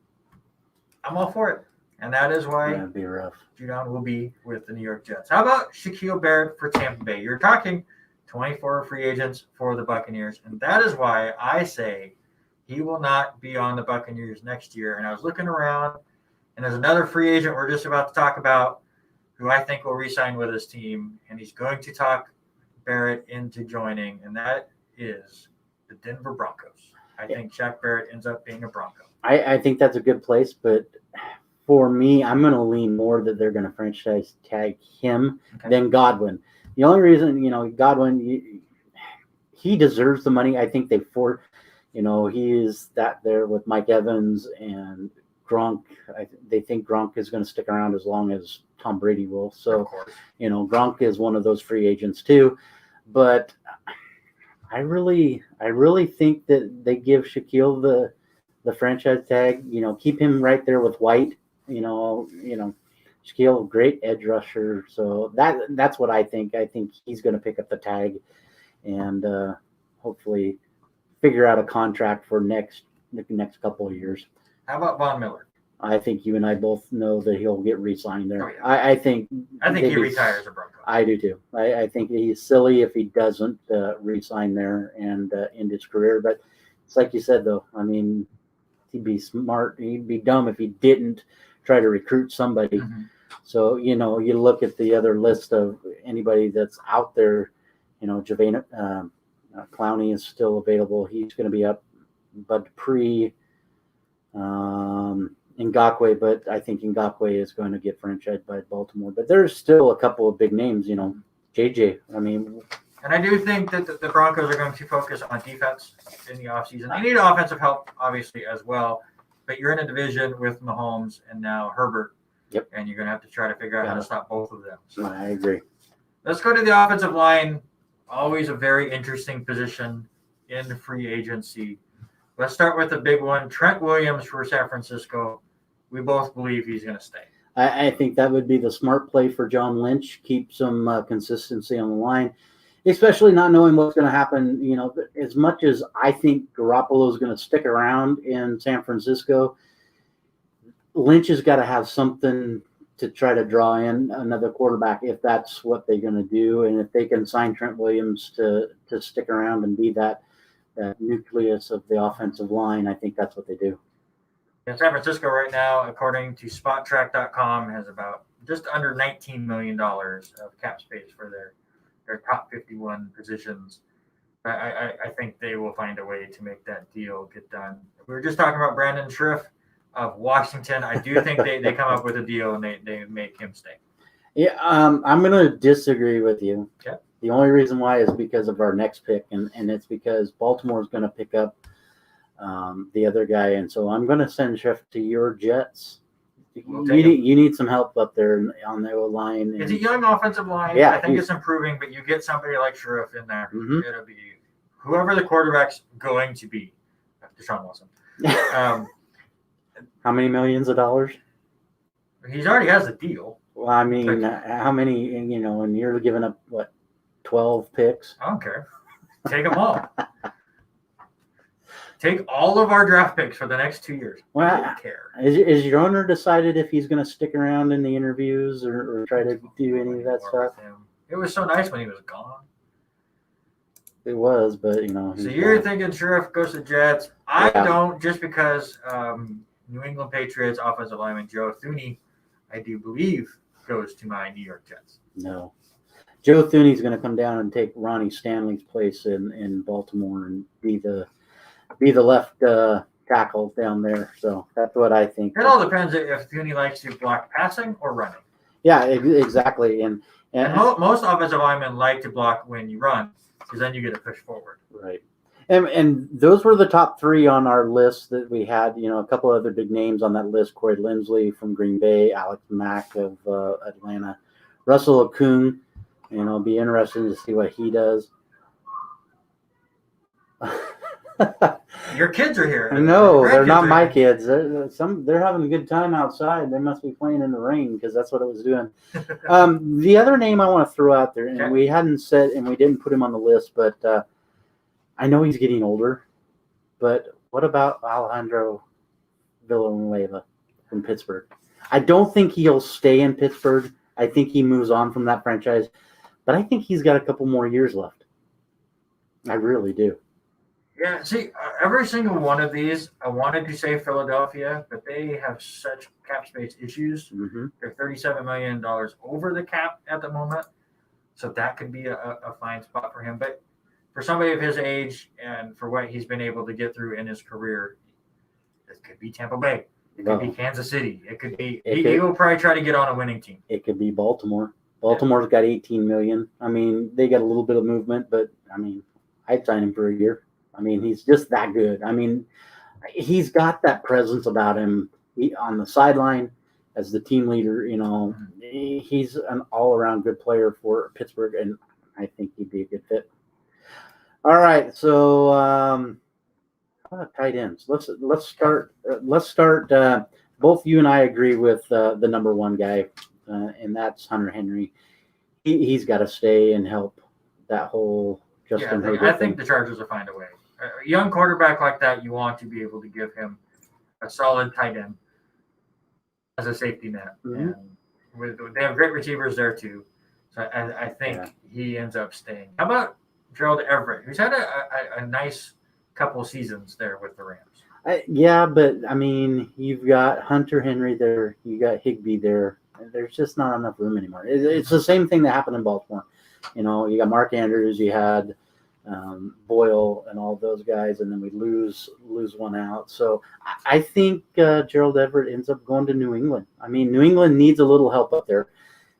I'm all for it. And that is why that'd be rough. Judon will be with the New York Jets. How about Shaquille Barrett for Tampa Bay? You're talking 24 free agents for the Buccaneers. And that is why I say he will not be on the Buccaneers next year. And I was looking around, and there's another free agent we're just about to talk about who I think will re-sign with his team, and he's going to talk Barrett into joining, and that is the Denver Broncos. I think Shaq Barrett ends up being a Bronco. I think that's a good place, but for me, I'm going to lean more that they're going to franchise tag him than Godwin. The only reason, Godwin, he deserves the money. I think he is that there with Mike Evans and Gronk. They think Gronk is going to stick around as long as Tom Brady will. So, Gronk is one of those free agents too. But I really think that they give Shaquille the franchise tag. Keep him right there with White. Shaquille, great edge rusher. So that's what I think. I think he's going to pick up the tag and hopefully figure out a contract for the next couple of years. How about Von Miller? I think you and I both know that he'll get re-signed there. Oh, yeah. I think he retires a Bronco. I do too. I think he's silly if he doesn't re-sign there and end his career. But it's like you said, though. I mean, he'd be smart. He'd be dumb if he didn't try to recruit somebody. Mm-hmm. So, you look at the other list of anybody that's out there. Javane Clowney is still available. He's going to be up. Bud Dupree, Ngakoue, but I think Ngakoue is going to get franchised by Baltimore. But there's still a couple of big names, JJ. And I do think that the Broncos are going to focus on defense in the offseason. They need offensive help, obviously, as well. But you're in a division with Mahomes and now Herbert. Yep. And you're going to have to try to figure out how to stop both of them. So I agree. Let's go to the offensive line. Always a very interesting position in free agency. Let's start with the big one. Trent Williams for San Francisco. We both believe he's going to stay. I think that would be the smart play for John Lynch. Keep some consistency on the line, especially not knowing what's going to happen. As much as I think Garoppolo is going to stick around in San Francisco, Lynch has got to have something to try to draw in another quarterback if that's what they're going to do. And if they can sign Trent Williams to stick around and be that nucleus of the offensive line, I think that's what they do. In San Francisco right now, according to SpotTrack.com, has about just under $19 million of cap space for their top 51 positions. I think they will find a way to make that deal get done. We were just talking about Brandon Schriff of Washington. I do think they come up with a deal and they make him stay. Yeah, I'm going to disagree with you. Okay. The only reason why is because of our next pick, and it's because Baltimore is going to pick up the other guy, and so I'm going to send Schriff to your Jets. You need some help up there on the O-line. It's a young offensive line. Yeah, I think it's improving, but you get somebody like Schriff in there. Mm-hmm. It'll be whoever the quarterback's going to be. Deshaun Watson. How many millions of dollars? He's already has a deal. Well, I mean, how many, and you're giving up, 12 picks? I don't care. Take them all. Take all of our draft picks for the next 2 years. Well, I don't care. Is your owner decided if he's going to stick around in the interviews or try to do any of that stuff? It was so nice when he was gone. It was, but, So you're thinking Schriff goes to Jets. I don't, just because New England Patriots offensive lineman Joe Thuney, I do believe, goes to my New York Jets. No. Joe Thuney's going to come down and take Ronnie Stanley's place in Baltimore and be the left tackle down there. So that's what I think. It all depends if Thuney likes to block passing or running. Yeah, exactly. And most offensive linemen like to block when you run, because then you get to push forward. Right. And those were the top three on our list that we had. A couple other big names on that list: Corey Linsley from Green Bay, Alex Mack of Atlanta, Russell Okung. It'll be interesting to see what he does. Your kids are here. No, they're not my kids. They're having a good time outside. They must be playing in the rain because that's what it was doing. The other name I want to throw out there, and we hadn't said, and we didn't put him on the list, but I know he's getting older. But what about Alejandro Villanueva from Pittsburgh? I don't think he'll stay in Pittsburgh. I think he moves on from that franchise, but I think he's got a couple more years left. I really do. Yeah, see, every single one of these, I wanted to say Philadelphia, but they have such cap space issues. Mm-hmm. They're $37 million over the cap at the moment. So that could be a fine spot for him. But for somebody of his age and for what he's been able to get through in his career, it could be Tampa Bay. It could be Kansas City. It could be he will probably try to get on a winning team. It could be Baltimore. Baltimore's got 18 million. I mean, they got a little bit of movement, but I mean, I'd sign him for a year. I mean, he's just that good. I mean, he's got that presence about him on the sideline as the team leader. You know, he's an all-around good player for Pittsburgh, and I think he'd be a good fit. All right, so tight ends. Let's start. Both you and I agree with the number one guy, and that's Hunter Henry. He's got to stay and help that whole Justin Herbert. I think the Chargers will find a way. A young quarterback like that, you want to be able to give him a solid tight end as a safety net. Mm-hmm. And they have great receivers there too. So I think he ends up staying. How about Gerald Everett, who's had a nice couple seasons there with the Rams? Yeah, but I mean, you've got Hunter Henry there, you got Higbee there. There's just not enough room anymore. It's the same thing that happened in Baltimore. You know, you got Mark Andrews, you had Boyle, and all those guys, and then we lose one out. So I think Gerald Everett ends up going to New England. I mean, New England needs a little help up there.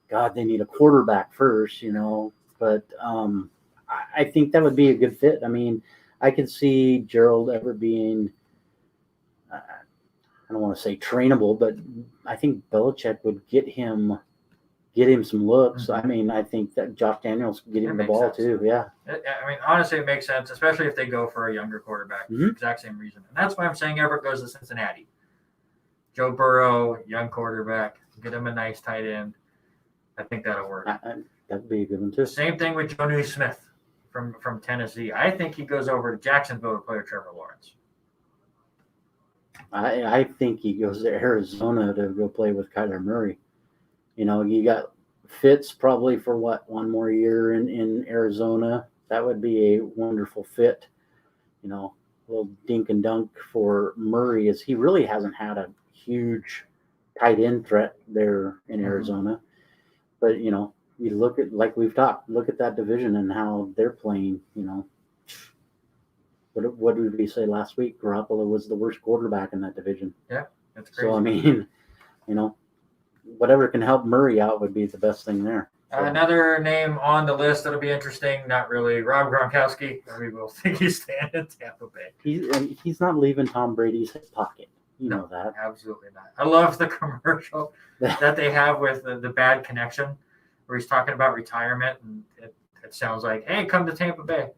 God, they need a quarterback first, you know. But I think that would be a good fit. I mean, I could see Gerald Everett being, I don't want to say trainable, but I think Belichick would get him some looks. Mm-hmm. I mean, I think that Josh Daniels could get him the ball too. Yeah. I mean, honestly, it makes sense, especially if they go for a younger quarterback for the exact same reason. And that's why I'm saying Everett goes to Cincinnati. Joe Burrow, young quarterback, get him a nice tight end. I think that'll work. That'd be a good one too. Same thing with Jonnu Smith from Tennessee. I think he goes over to Jacksonville to play with Trevor Lawrence. I think he goes to Arizona to go play with Kyler Murray. You know, you got Fitz probably for one more year in Arizona. That would be a wonderful fit. You know, a little dink and dunk for Murray, as he really hasn't had a huge tight end threat there in Arizona. But, you know, you look at, like we've talked, look at that division and how they're playing, you know. What did we say last week? Garoppolo was the worst quarterback in that division. Yeah, that's crazy. So, I mean, you know, whatever can help Murray out would be the best thing there. So. Another name on the list that'll be interesting, not really, Rob Gronkowski. We will think he's staying in Tampa Bay. He's not leaving Tom Brady's hip pocket. You know that. Absolutely not. I love the commercial that they have with the Bad Connection, where he's talking about retirement, and it sounds like, hey, come to Tampa Bay.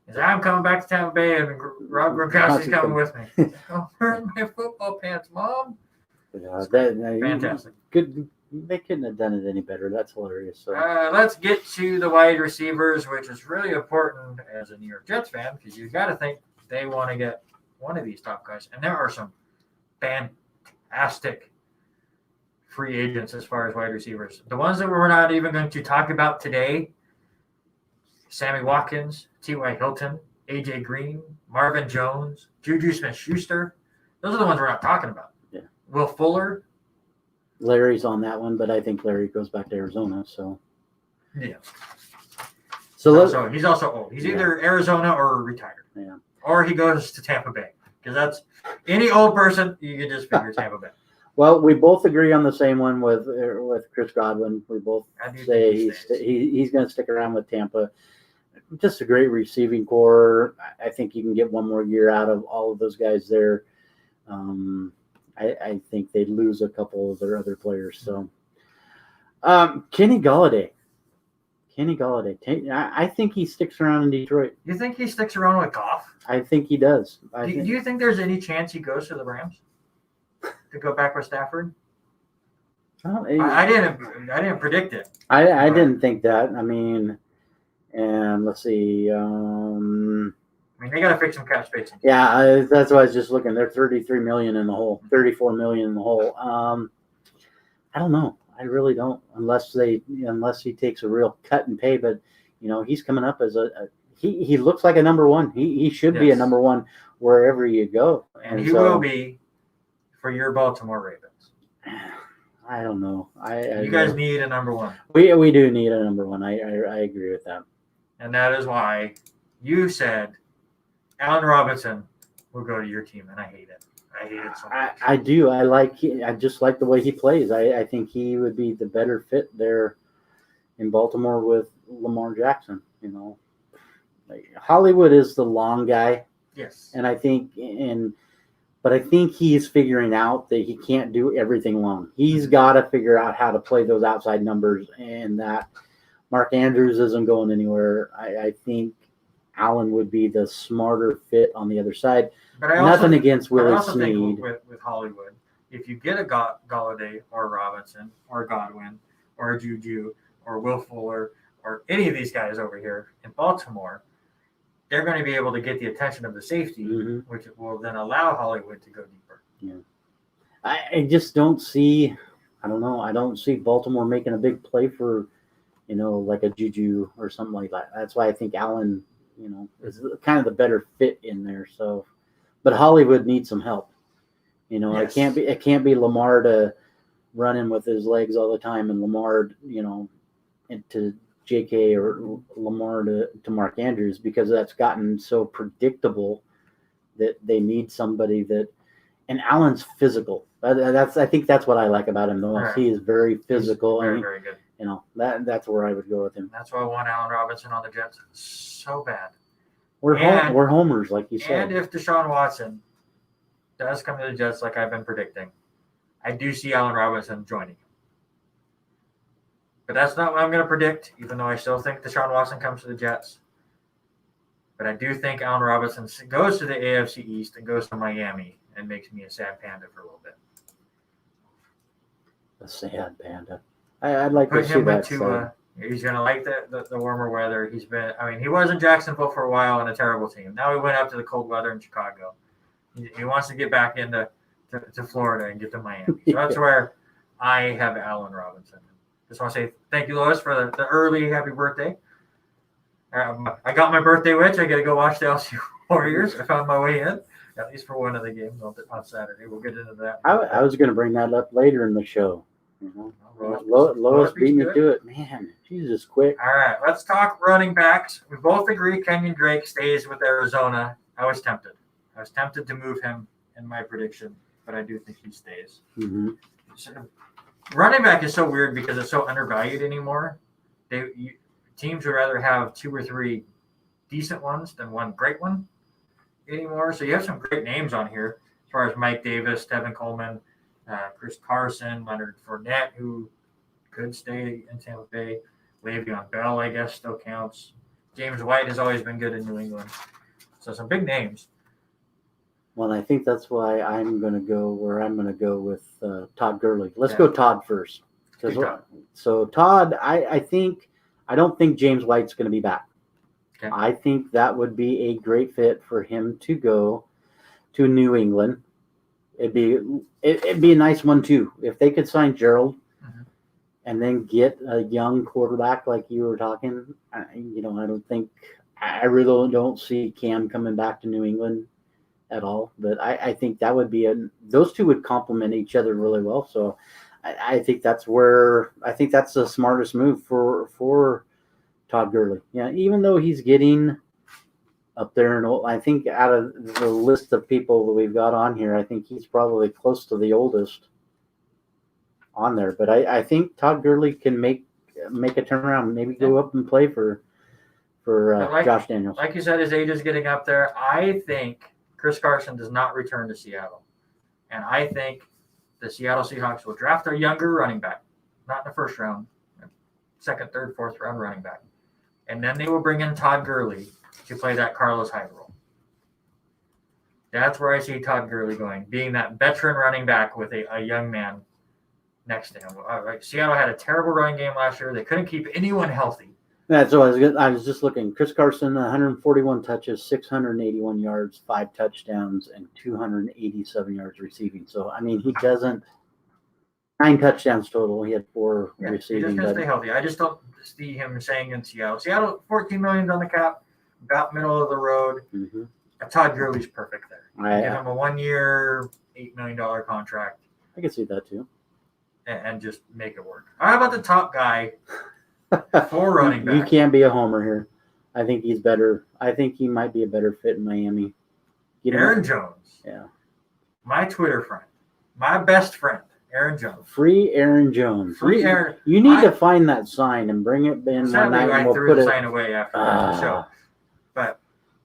He said, I'm coming back to Tampa Bay, and Rob Gronkowski's coming with me. Oh, where's my football pants, Mom? Fantastic. Good. They couldn't have done it any better. That's hilarious. So let's get to the wide receivers, which is really important as a New York Jets fan, because you've got to think they want to get one of these top guys. And there are some fantastic free agents as far as wide receivers. The ones that we're not even going to talk about today: Sammy Watkins, T.Y. Hilton, A.J. Green, Marvin Jones, Juju Smith-Schuster. Those are the ones we're not talking about. Yeah. Will Fuller. Larry's on that one, but I think Larry goes back to Arizona. So yeah. So he's also old. He's either Arizona or retired. Yeah. Or he goes to Tampa Bay, because that's any old person you can just figure Tampa Bay. Well, we both agree on the same one with Chris Godwin. We both say he's going to stick around with Tampa. Just a great receiving core. I think you can get one more year out of all of those guys there. I think they'd lose a couple of their other players. So, Kenny Golladay. I think he sticks around in Detroit. You think he sticks around with Goff? I think he does. Do you think there's any chance he goes to the Rams to go back with Stafford? I didn't predict it. I didn't think that. I mean, and let's see. I mean, they got to fix some cap space. Yeah, that's why I was just looking. They're $33 million in the hole, $34 million in the hole. I don't know. I really don't, unless he takes a real cut and pay. But you know, he's coming up as he looks like a number one. He should be a Yes. number one wherever you go. And he so, will be for your Baltimore Ravens. I don't know. You guys need a number one. We do need a number one. I agree with that. And that is why you said Allen Robinson will go to your team, and I hate it. I hate it so much. I do. I just like the way he plays. I think he would be the better fit there in Baltimore with Lamar Jackson. You know, like, Hollywood is the long guy, Yes. and I think but I think he's figuring out that he can't do everything long. He's got to figure out how to play those outside numbers, and that Mark Andrews isn't going anywhere. I think Allen would be the smarter fit on the other side. But Nothing against Willie I also Snead. think with Hollywood, if you get a Galladay or Robinson or Godwin or Juju or Will Fuller or any of these guys over here in Baltimore, they're going to be able to get the attention of the safety, which will then allow Hollywood to go deeper. Yeah, I just don't see. I don't know. I don't see Baltimore making a big play for, like a Juju or something like that. That's why I think Allen, is kind of the better fit in there. So, but Hollywood needs some help. Yes. It can't be Lamar to run in with his legs all the time, and Lamar, into JK or Lamar to Mark Andrews, because that's gotten so predictable that they need somebody that. And Allen's physical. I think that's what I like about him the most. Right. He is very physical. Very, and very good. That's where I would go with him. That's why I want Allen Robinson on the Jets so bad. We're homers, like you said. And if Deshaun Watson does come to the Jets like I've been predicting, I do see Allen Robinson joining him. But that's not what I'm going to predict, even though I still think Deshaun Watson comes to the Jets. But I do think Allen Robinson goes to the AFC East and goes to Miami and makes me a sad panda for a little bit. A sad panda. I'd like Put to see him that. into he's going to like the warmer weather. He was in Jacksonville for a while on a terrible team. Now he went up to the cold weather in Chicago. He wants to get back into to Florida and get to Miami. So that's where I have Allen Robinson. Just want to say thank you, Lois, for the early happy birthday. I got my birthday witch. I got to go watch the LC Warriors. I found my way in, at least for one of the games on Saturday. We'll get into that. I was going to bring that up later in the show. Lois beat me to it. Man, she's just quick. All right, let's talk running backs. We both agree Kenyon Drake stays with Arizona. I was tempted to move him in my prediction, but I do think he stays. Mm-hmm. Running back is so weird because it's so undervalued anymore. Teams would rather have 2 or 3 decent ones than one great one anymore. So you have some great names on here as far as Mike Davis, Tevin Coleman, Chris Carson, Leonard Fournette, who could stay in Tampa Bay. Le'Veon Bell, I guess, still counts. James White has always been good in New England. So some big names. Well, I think that's why I'm going to go where I'm going to go with Todd Gurley. Let's go Todd first. So Todd, I don't think James White's going to be back. Okay. I think that would be a great fit for him to go to New England. It'd be a nice one too if they could sign Gerald, and then get a young quarterback like you were talking. I really don't see Cam coming back to New England at all. But I think that would be those two would complement each other really well. So I think that's the smartest move for Todd Gurley. Yeah, even though he's getting up there, and I think out of the list of people that we've got on here, I think he's probably close to the oldest on there. But I think Todd Gurley can make a turnaround, maybe go up and play for Josh Daniels. Like you said, his age is getting up there. I think Chris Carson does not return to Seattle, and I think the Seattle Seahawks will draft a younger running back, not in the first round, second, third, fourth round running back, and then they will bring in Todd Gurley to play that Carlos Hyde role. That's where I see Todd Gurley going, being that veteran running back with a young man next to him. Seattle had a terrible running game last year. They couldn't keep anyone healthy. Yeah, so I was just looking. Chris Carson, 141 touches, 681 yards, 5 touchdowns, and 287 yards receiving. So, he doesn't – 9 touchdowns total. He had 4 receiving. He's just going to stay healthy. I just don't see him staying in Seattle. Seattle, $14 million on the cap. about middle of the road. Mm-hmm. Todd Gurley's perfect there. Give I him a 1 year, $8 million contract can see that too. and just make it work. How about the top guy for running back? You can't be a homer here. I think he's better. I think he might be a better fit in Miami. Aaron Jones. Yeah. My Twitter friend. My best friend, Aaron Jones. Free Aaron Jones. Free Aaron. You need to find that sign and bring it in one night. I and we'll threw put the it, sign away after the show. But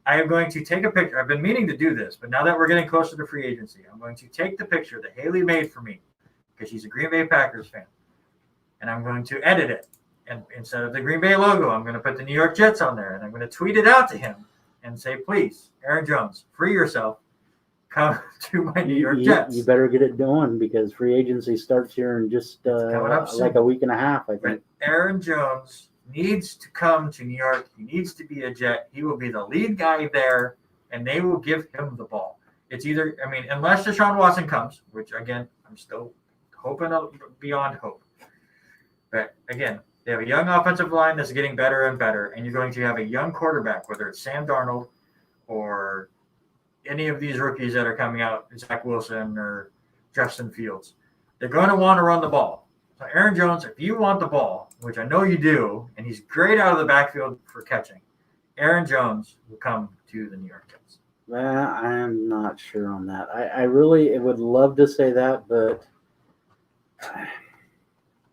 I am going to take a picture. I've been meaning to do this, but now that we're getting closer to free agency, I'm going to take the picture that Haley made for me because she's a Green Bay Packers fan. And I'm going to edit it. And instead of the Green Bay logo, I'm going to put the New York Jets on there. And I'm going to tweet it out to him and say, please, Aaron Jones, free yourself. Come to my New York Jets. You better get it done because free agency starts here in just like a week and a half, I think. But Aaron Jones needs to come to New York. He needs to be a Jet. He will be the lead guy there, and they will give him the ball. It's either, unless Deshaun Watson comes, which, again, I'm still hoping beyond hope. But, again, they have a young offensive line that's getting better and better, and you're going to have a young quarterback, whether it's Sam Darnold or any of these rookies that are coming out, Zach Wilson or Justin Fields. They're going to want to run the ball. So Aaron Jones, if you want the ball, which I know you do, and he's great out of the backfield for catching, Aaron Jones will come to the New York Jets. I'm not sure on that. I really would love to say that, but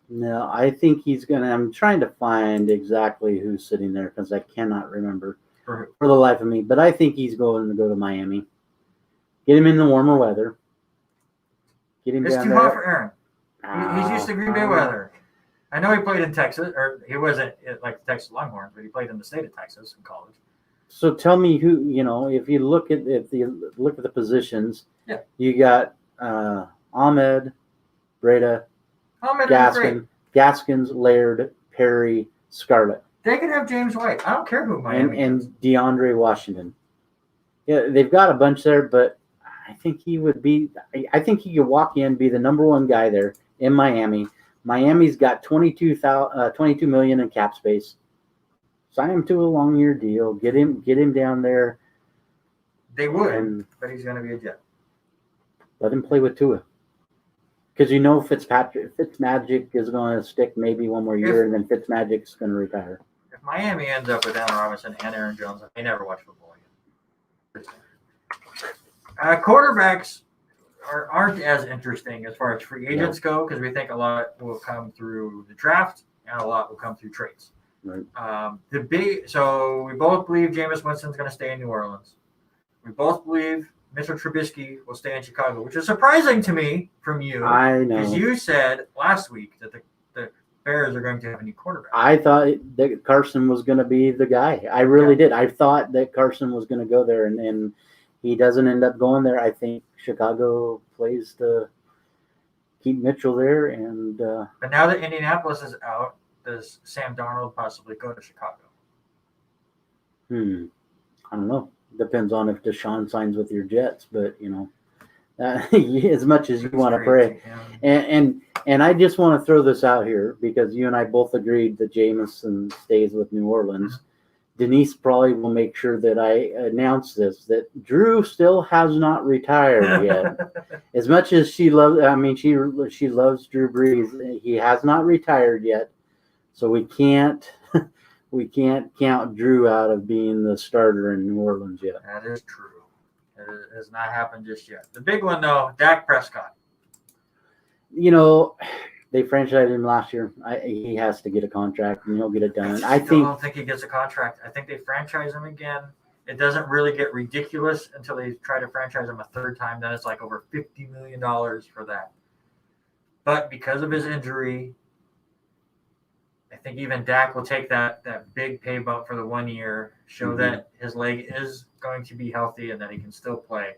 no, I think he's going to – I'm trying to find exactly who's sitting there because I cannot remember for the life of me. But I think he's going to go to Miami. Get him in the warmer weather. Get him it's down too there. hot for Aaron. He's used to Green Bay weather. I know he played in Texas, or he wasn't like the Texas Longhorns, but he played in the state of Texas in college. So tell me who, if you look at the positions, yeah, you got Ahmed, Breda, Gaskins, Laird, Perry, Scarlett. They could have James White. I don't care who Miami and DeAndre Washington. Yeah, they've got a bunch there, but I think he would be. I think he could walk in, be the number one guy there in Miami. Miami's got $22 million in cap space. Sign him to a long-year deal. Get him down there. They would, but he's going to be a Jet. Let him play with Tua. Because Fitzmagic is going to stick maybe one more year, and then Fitzmagic's going to retire. If Miami ends up with Allen Robinson and Aaron Jones, I may never watch football again. Quarterbacks aren't as interesting as far as free agents go because we think a lot will come through the draft and a lot will come through trades. Right. So we both believe Jameis Winston's going to stay in New Orleans. We both believe Mitchell Trubisky will stay in Chicago, which is surprising to me from you. I know. Because you said last week that the Bears are going to have a new quarterback. I thought that Carson was going to be the guy. I really did. I thought that Carson was going to go there, and he doesn't end up going there. I think Chicago plays to keep Mitchell there. But now that Indianapolis is out, does Sam Darnold possibly go to Chicago? I don't know. Depends on if Deshaun signs with your Jets, but as much as you want to pray. Yeah. And I just want to throw this out here because you and I both agreed that Jameson stays with New Orleans. Mm-hmm. Denise probably will make sure that I announce this, that Drew still has not retired yet. As much as she loves, she loves Drew Brees. He has not retired yet. So we can't count Drew out of being the starter in New Orleans yet. That is true. It has not happened just yet. The big one, though, Dak Prescott. They franchised him last year. He has to get a contract, and he'll get it done. I don't think he gets a contract. I think they franchise him again. It doesn't really get ridiculous until they try to franchise him a third time. Then it's like over $50 million for that. But because of his injury, I think even Dak will take that big pay bump for the 1 year, show that his leg is going to be healthy and that he can still play.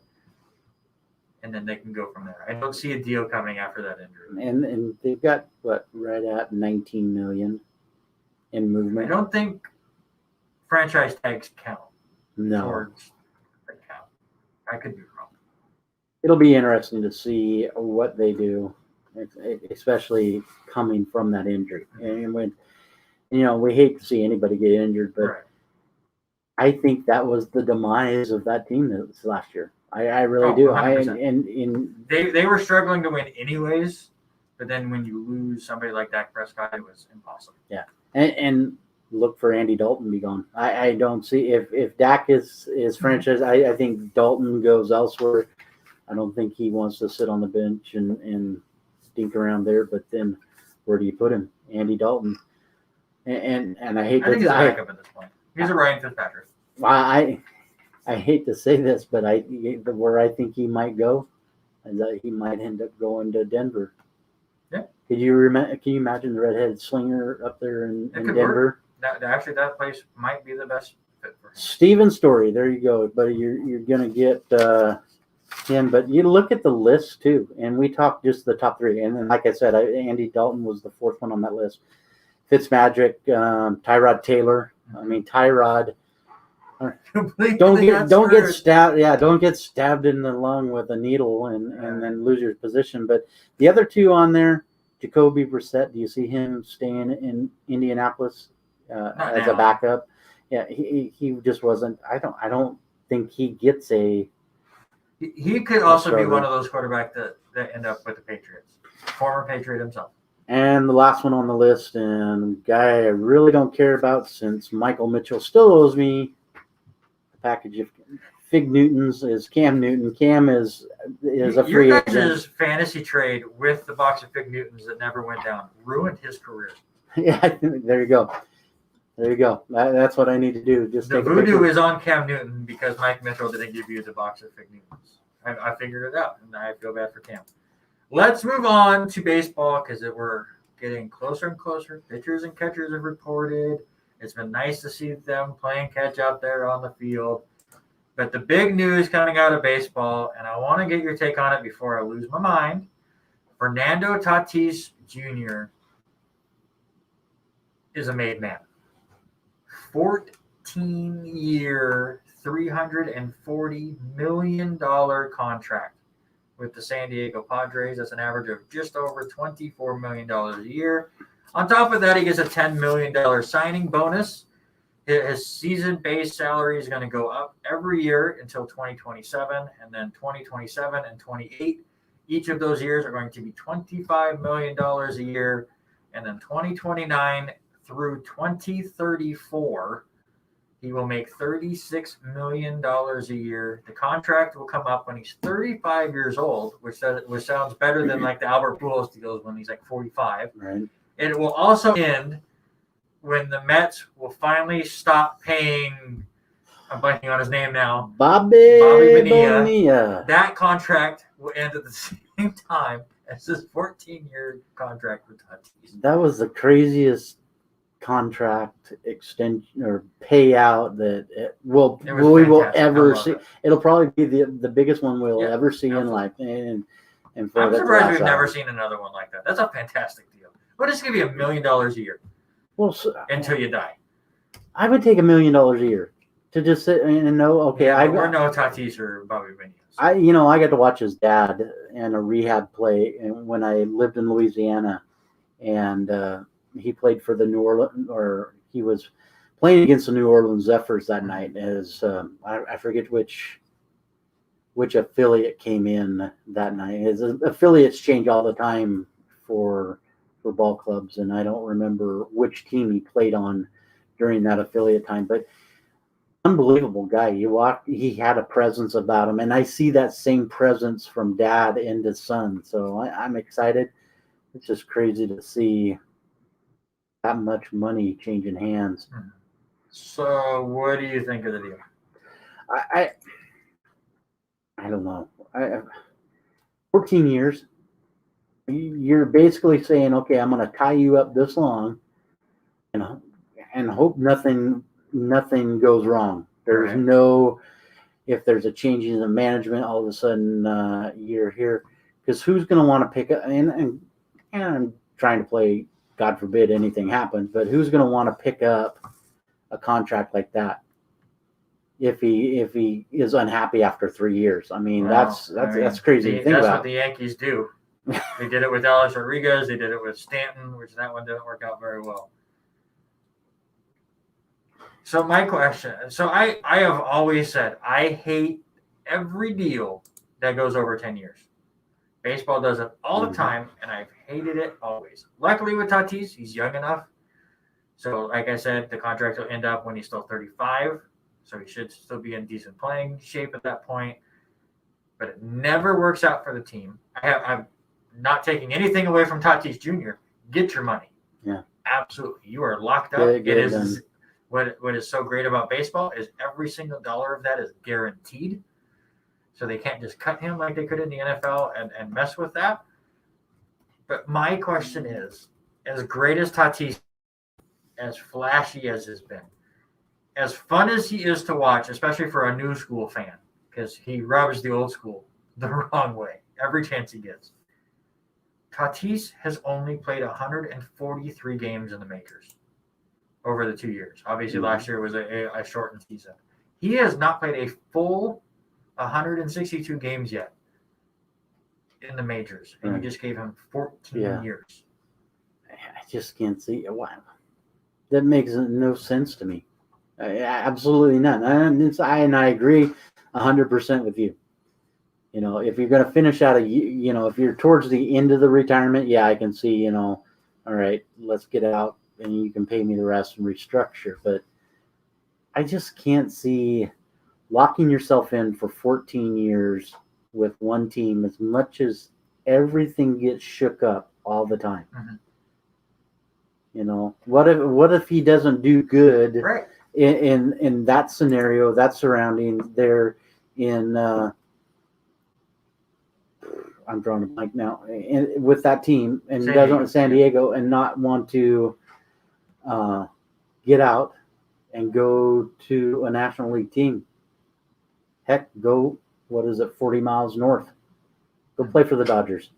And then they can go from there. I don't see a deal coming after that injury. And they've got, right at $19 million in movement. I don't think franchise tags count. No. Towards the count. I could be wrong. It'll be interesting to see what they do, especially coming from that injury. And when, we hate to see anybody get injured, but I think that was the demise of that team this last year. I really Oh, do. 100%. They were struggling to win anyways, but then when you lose somebody like Dak Prescott, it was impossible. Yeah, and look for Andy Dalton to be gone. I don't see if Dak is franchise. I think Dalton goes elsewhere. I don't think he wants to sit on the bench and stink around there. But then, where do you put him? Andy Dalton. And I hate I think to he's a backup at this point. He's a Ryan Fitzpatrick. I hate to say this, but where I think he might go is that he might end up going to Denver. Yeah. Can you imagine the redheaded slinger up there in Denver? Actually, that place might be the best fit for him. Steven Story, there you go. But you're gonna get him. But you look at the list too, and we talked just the top three. And then, like I said, Andy Dalton was the fourth one on that list. Fitzmagic, Tyrod Taylor. I mean, Tyrod. Don't get stabbed. Yeah, don't get stabbed in the lung with a needle and then lose your position. But the other two on there, Jacoby Brissett. Do you see him staying in Indianapolis as a backup? Yeah, he just wasn't. I don't think he gets a. He could also be one of those quarterbacks that end up with the Patriots. Former Patriot himself. And the last one on the list, and guy I really don't care about since Michael Mitchell still owes me a package of Fig Newtons, is Cam Newton. Cam is a free agent. Your guys' fantasy trade with the box of Fig Newtons that never went down ruined his career. Yeah, there you go. There you go. That's what I need to do. Just the voodoo is on Cam Newton because Mike Mitchell didn't give you the box of Fig Newtons. I figured it out, and I feel bad for Cam. Let's move on to baseball because we're getting closer and closer. Pitchers and catchers have reported. It's been nice to see them playing catch out there on the field. But the big news coming out of baseball, and I want to get your take on it before I lose my mind, Fernando Tatis Jr. is a made man. 14-year, $340 million contract with the San Diego Padres. That's an average of just over $24 million a year. On top of that, he gets a $10 million signing bonus. His season base salary is going to go up every year until 2027, and then 2027 and 28. Each of those years are going to be $25 million a year, and then 2029 through 2034, he will make $36 million a year. The contract will come up when he's 35 years old, which sounds better than like the Albert Pujols deals when he's like 45. Right. And it will also end when the Mets will finally stop paying, I'm blanking on his name now, Bobby Bonilla. Bonilla. That contract will end at the same time as this 14-year contract with Tatis. That was the craziest contract extension or payout that we will ever see. It'll probably be the biggest one we'll ever see in life. And I'm surprised we've never seen another one like that. That's a fantastic deal. What is going to be $1 million a year? Well, until you die. I would take $1 million a year to just sit and know. Okay, we're no Tatis or Bobby Bonilla. I got to watch his dad in a rehab play, and when I lived in Louisiana, and he played for the New Orleans, or he was playing against the New Orleans Zephyrs that night. As I forget which affiliate came in that night. His affiliates change all the time for ball clubs, and I don't remember which team he played on during that affiliate time, but unbelievable guy. He had a presence about him, and I see that same presence from dad into son. So I'm excited. It's just crazy to see that much money changing hands. So what do you think of the deal? I don't know. 14 years. You're basically saying, okay, I'm going to tie you up this long, and hope nothing goes wrong. There's if there's a change in the management, all of a sudden you're here, because who's going to want to pick up? And I'm trying to play, God forbid anything happens, but who's going to want to pick up a contract like that if he is unhappy after 3 years? I mean, that's crazy to think about. That's what the Yankees do. They did it with Alex Rodriguez. They did it with Stanton, which that one didn't work out very well. So my question. So I have always said I hate every deal that goes over 10 years. Baseball does it all the time, and I've hated it always. Luckily with Tatis, he's young enough. So like I said, the contract will end up when he's still 35. So he should still be in decent playing shape at that point. But it never works out for the team. I'm not taking anything away from Tatis Jr. Get your money. Yeah. Absolutely. You are locked up. Get It is done. what is so great about baseball is every single dollar of that is guaranteed. So they can't just cut him like they could in the NFL and mess with that. But my question is, as great as Tatis, as flashy as has been, as fun as he is to watch, especially for a new school fan, because he rubs the old school the wrong way every chance he gets. Tatis has only played 143 games in the majors over the 2 years. Obviously, last year was a shortened season. He has not played a full 162 games yet in the majors, and you just gave him 14 years. I just can't see it. Wow. That makes no sense to me. Absolutely none. And I agree 100% with you. You know, if you're going to finish out if you're towards the end of the retirement, yeah, I can see, all right, let's get out and you can pay me the rest and restructure. But I just can't see locking yourself in for 14 years with one team as much as everything gets shook up all the time. Mm-hmm. What if he doesn't do good right. in that scenario, that surrounding there in I'm drawing a blank now, with that team, and San Diego, and not want to get out and go to a National League team. Heck, go 40 miles north. Go play for the Dodgers.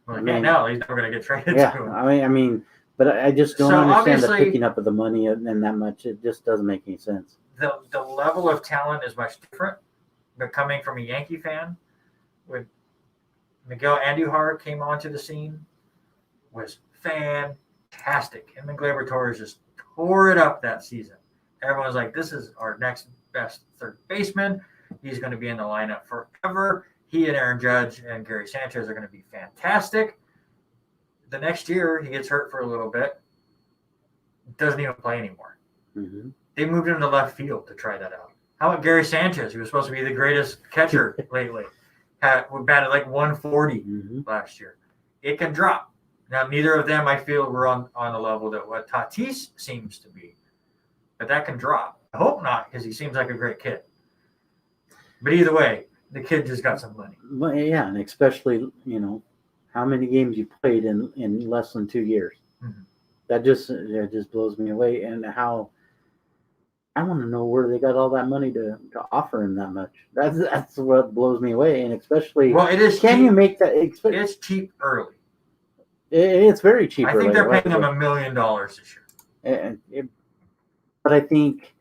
Well, now he's never going to get traded. Yeah, to him. I mean, but I just don't understand the picking up of the money and that much. It just doesn't make any sense. The level of talent is much different, but coming from a Yankee fan, with Miguel Andujar came onto the scene, was fantastic. Him and Gleyber Torres just tore it up that season. Everyone's like, this is our next best third baseman. He's going to be in the lineup forever. He and Aaron Judge and Gary Sanchez are going to be fantastic. The next year, he gets hurt for a little bit. Doesn't even play anymore. Mm-hmm. They moved him to left field to try that out. How about Gary Sanchez, who was supposed to be the greatest catcher lately? Batted like 140 last year. It can drop. Now, neither of them, I feel, were on the level that what Tatis seems to be. But that can drop. I hope not, because he seems like a great kid. But either way, the kid just got some money. Well, yeah, and especially, how many games you played in less than 2 years. Mm-hmm. That just blows me away. And how I want to know where they got all that money to offer him that much. That's what blows me away. And especially, it is. Can you make that? It's cheap early. It's very cheap. I think they're paying him $1 million this year. But I think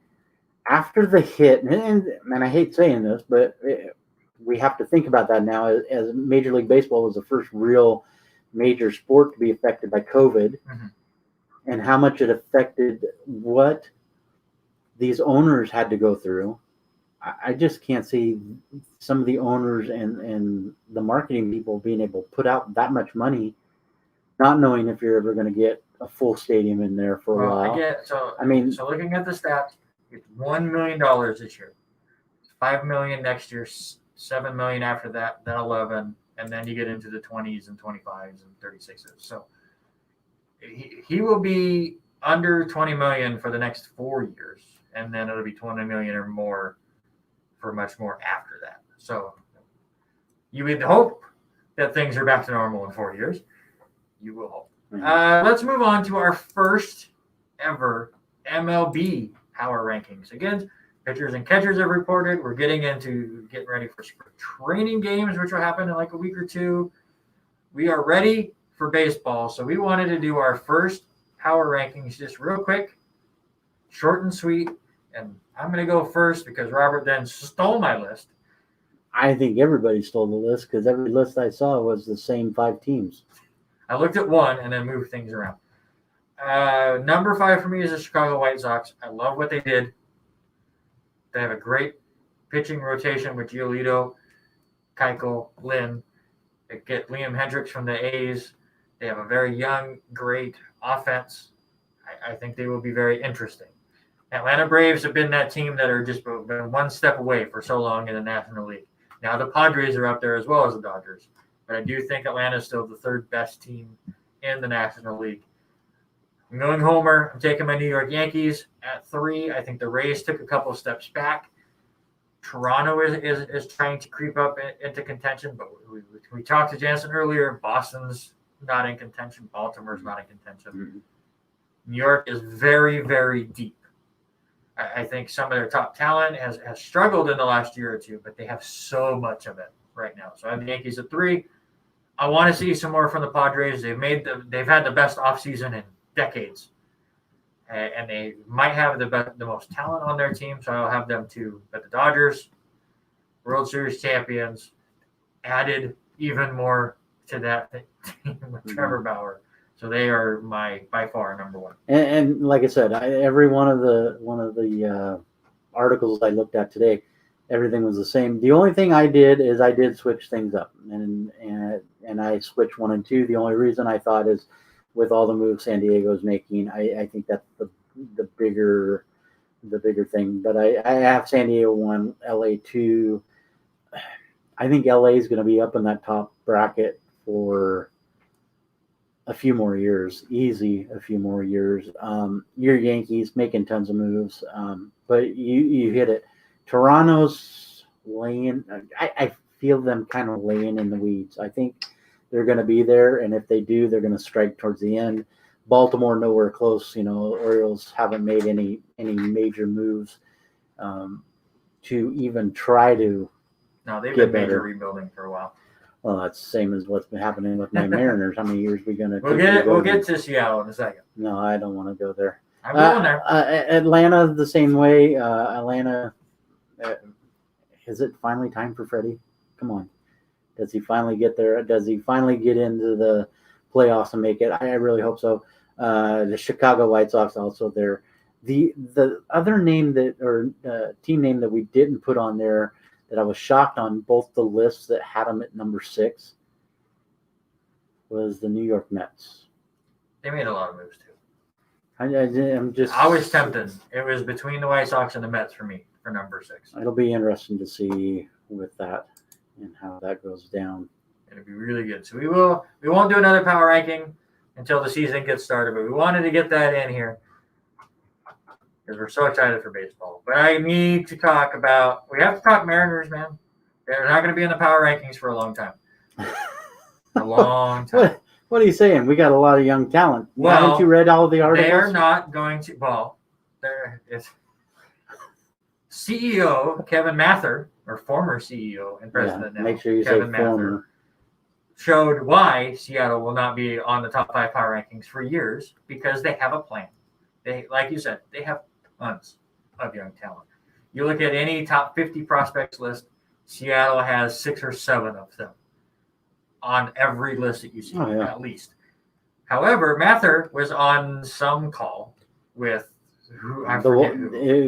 after the hit, and I hate saying this, but we have to think about that now as Major League Baseball was the first real major sport to be affected by COVID, and how much it affected what these owners had to go through. I just can't see some of the owners and the marketing people being able to put out that much money, not knowing if you're ever going to get a full stadium in there for a while. So looking at the stats, it's $1 million this year, $5 million next year, $7 million after that, then 11, and then you get into the 20s and 25s and 36s. So he will be under 20 million for the next 4 years, and then it'll be 20 million or more for much more after that. So you would hope that things are back to normal in 4 years. You will hope. Let's move on to our first ever MLB power rankings. Again, pitchers and catchers have reported. We're getting ready for spring training games, which will happen in like a week or two. We are ready for baseball, so we wanted to do our first power rankings just real quick, short and sweet. And I'm going to go first because Robert then stole my list. I think everybody stole the list because every list I saw was the same 5 teams. I looked at one and then moved things around. Number 5 for me is the Chicago White Sox. I love what they did. They have a great pitching rotation with Giolito, Keuchel, Lynn. They get Liam Hendricks from the A's. They have a very young, great offense. I think they will be very interesting. Atlanta Braves have been that team that are just been one step away for so long in the National League. Now the Padres are up there as well as the Dodgers. But I do think Atlanta is still the third best team in the National League. I'm going Homer. I'm taking my New York Yankees at 3. I think the Rays took a couple of steps back. Toronto is trying to creep up into contention, but we talked to Jansen earlier. Boston's not in contention. Baltimore's not in contention. Mm-hmm. New York is very, very deep. I think some of their top talent has struggled in the last year or two, but they have so much of it right now. So I have the Yankees at 3. I want to see some more from the Padres. They've had the best offseason in decades, and they might have the most talent on their team, so I'll have them too. But the Dodgers, World Series champions, added even more to that team with Trevor Bauer. So they are by far number 1. And like I said, every one of the articles I looked at today, everything was the same. The only thing I did is I did switch things up, and I switched 1 and 2. The only reason I thought is with all the moves San Diego is making, I think that's the bigger thing. But I have San Diego 1, LA 2. I think LA is going to be up in that top bracket for a few more years, a few more years. Your Yankees making tons of moves, but you hit it. Toronto's laying. I feel them kind of laying in the weeds. I think they're going to be there, and if they do, they're going to strike towards the end. Baltimore nowhere close. Orioles haven't made any major moves to even try to. No, they've been major rebuilding for a while. Well, that's the same as what's been happening with my Mariners. How many years are we going to? We'll get to Seattle in a second. No, I don't want to go there. I'm going there. Atlanta the same way. Atlanta, is it finally time for Freddie? Come on. Does he finally get there? Does he finally get into the playoffs and make it? I really hope so. The Chicago White Sox also there. The other name team name that we didn't put on there that I was shocked on both the lists that had them at number 6 was the New York Mets. They made a lot of moves too. I was tempted. It was between the White Sox and the Mets for me for number 6. It'll be interesting to see with that and how that goes down. It'll be really good. So we won't do another power ranking until the season gets started, but we wanted to get that in here because we're so excited for baseball. But I need to talk about – we have to talk Mariners, man. They're not going to be in the power rankings for a long time. A long time. What are you saying? We got a lot of young talent. Well, haven't you read all the articles? They are not going to – well, there is CEO Kevin Mather, or former CEO and president now, make sure you Kevin say Mather, former. showed why Seattle will not be on the top 5 power rankings for years because they have a plan. They, like you said, they have tons of young talent. You look at any top 50 prospects list, Seattle has 6 or 7 of them on every list that you see, at least. However, Mather was on some call with who.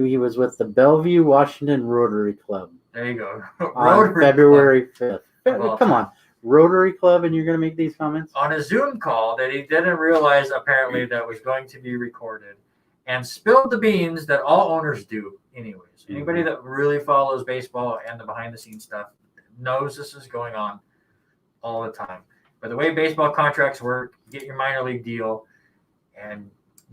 He was with the Bellevue, Washington Rotary Club. There you go. On February 5th. Come on. Rotary Club, and you're going to make these comments? On a Zoom call that he didn't realize apparently that was going to be recorded, and spilled the beans that all owners do anyways. Anybody that really follows baseball and the behind-the-scenes stuff knows this is going on all the time. But the way baseball contracts work, you get your minor league deal, and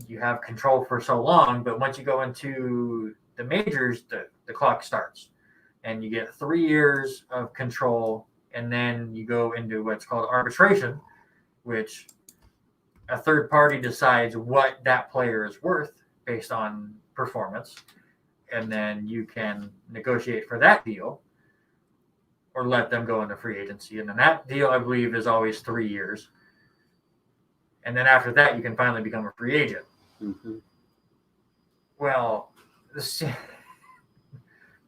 you have control for so long, but once you go into the majors, the clock starts. And you get 3 years of control, and then you go into what's called arbitration, which a third party decides what that player is worth based on performance, and then you can negotiate for that deal or let them go into free agency. And then that deal, I believe, is always 3 years. And then after that, you can finally become a free agent. Mm-hmm. Well, the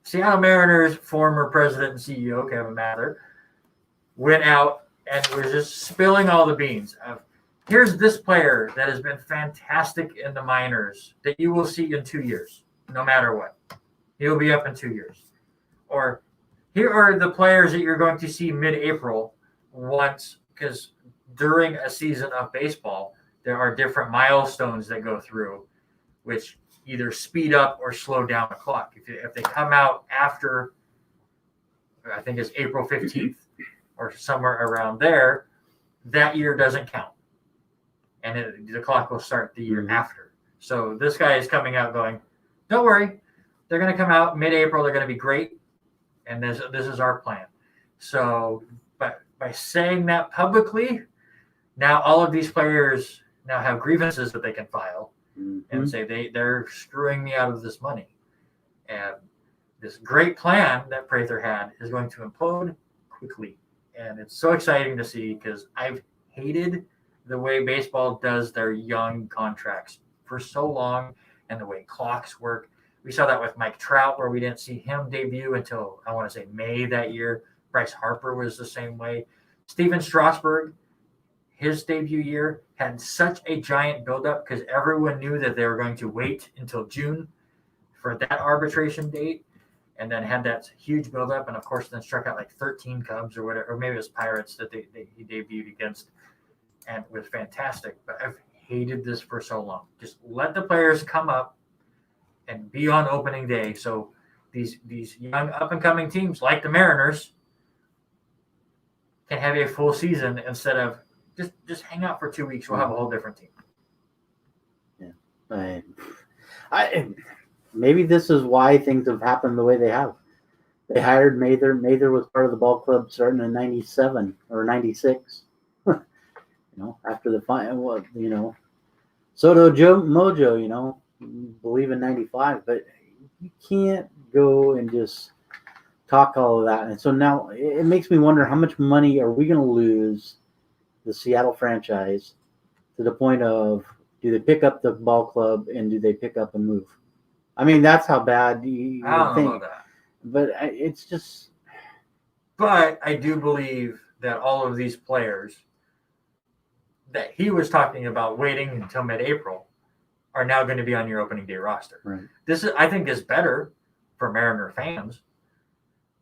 Seattle Mariners former president and CEO, Kevin Mather, went out and was just spilling all the beans of here's this player that has been fantastic in the minors that you will see in 2 years, no matter what. He'll be up in 2 years. Or here are the players that you're going to see mid-April once, because during a season of baseball, there are different milestones that go through, which either speed up or slow down the clock. If they come out after, I think it's April 15th or somewhere around there, that year doesn't count. And the clock will start the year after. So this guy is coming out going, don't worry, they're going to come out mid-April. They're going to be great. And this is our plan. So but by saying that publicly, now all of these players now have grievances that they can file and say they're screwing me out of this money. And this great plan that Prather had is going to implode quickly. And it's so exciting to see because I've hated the way baseball does their young contracts for so long and the way clocks work. We saw that with Mike Trout, where we didn't see him debut until, I want to say, May that year. Bryce Harper was the same way. Steven Strasburg, his debut year, had such a giant buildup because everyone knew that they were going to wait until June for that arbitration date, and then had that huge buildup, and of course then struck out like 13 Cubs or whatever, or maybe it was Pirates that he debuted against, and it was fantastic. But I've hated this for so long. Just let the players come up and be on opening day. So these young up-and-coming teams like the Mariners can have a full season instead of just hang out for 2 weeks. We'll have a whole different team. Yeah. I maybe this is why things have happened the way they have. They hired Mather. Mather was part of the ball club starting in 97 or 96. After the final, Soto Mojo, believe in 95, but you can't go and just talk all of that. And so now it makes me wonder, how much money are we going to lose the Seattle franchise to the point of, do they pick up the ball club and do they pick up and move? I mean, that's how bad you I don't think. know about that. But it's just. But I do believe that all of these players that he was talking about waiting until mid-April are now going to be on your opening day roster. Right. This I think is better for Mariner fans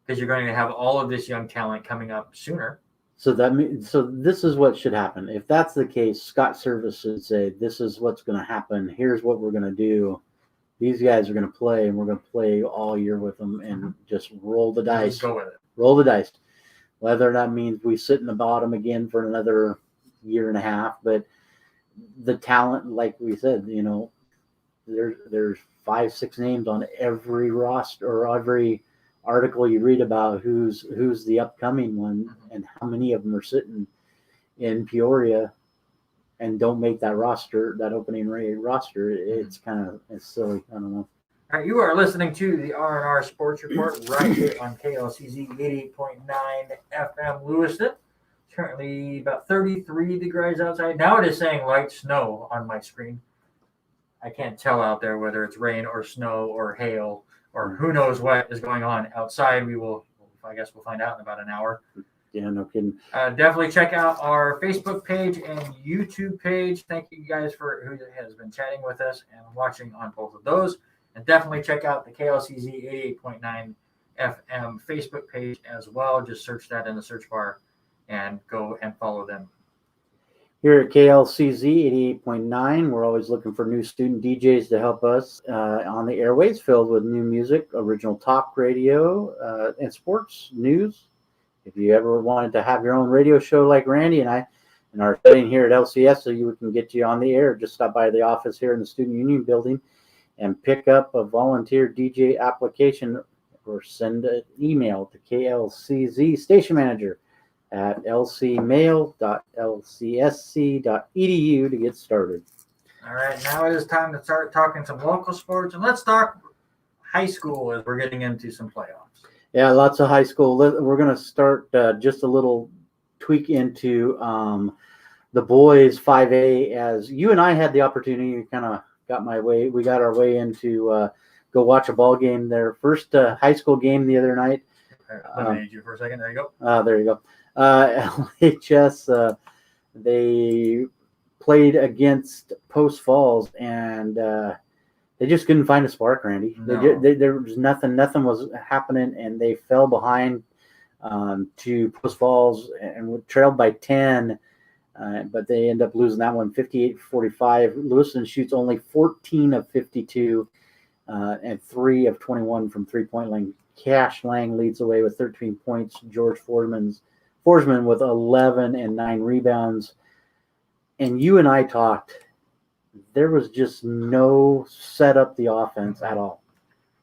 because you're going to have all of this young talent coming up sooner. So this is what should happen. If that's the case, Scott Service should say, this is what's going to happen. Here's what we're going to do. These guys are going to play, and we're going to play all year with them and just roll the dice. Just go with it. Roll the dice. Whether that means we sit in the bottom again for another year and a half, but the talent, like we said, there's 5-6 names on every roster or every article you read about who's the upcoming one, and how many of them are sitting in Peoria and don't make that roster, that opening roster. It's it's silly. I don't know. All right, you are listening to the R&R Sports Report right here on KLCZ 88.9 FM Lewiston. Currently about 33 degrees outside. Now it is saying light snow on my screen. I can't tell out there whether it's rain or snow or hail or who knows what is going on outside. I guess we'll find out in about an hour. Yeah, no kidding. Definitely check out our Facebook page and YouTube page. Thank you guys for who has been chatting with us and watching on both of those. And definitely check out the KLCZ 88.9 FM Facebook page as well. Just search that in the search bar and go and follow them. Here at KLCZ 88.9, we're always looking for new student DJs to help us on the airways, filled with new music, original talk radio, and sports news. If you ever wanted to have your own radio show like Randy and I, and are studying here at LCS, so we can get you on the air, just stop by the office here in the Student Union building and pick up a volunteer DJ application, or send an email to KLCZ Station Manager at lcmail.lcsc.edu to get started. All right, now it is time to start talking some local sports, and let's talk high school as we're getting into some playoffs. Yeah, lots of high school. We're going to start just a little tweak into the boys 5A, as you and I had the opportunity, kind of we got our way into go watch a ball game. Their first high school game the other night. Eliminated you for a second. There you go. There you go. LHS, they played against Post Falls, and they just couldn't find a spark, Randy. No. There was nothing was happening, and they fell behind to Post Falls and were trailed by 10. But they end up losing that one 58-45. Lewiston shoots only 14 of 52 and 3 of 21 from three-point line. Cash Lang leads away with 13 points. George Forsman with 11 and 9 rebounds. And you and I talked. There was just no set up the offense at all.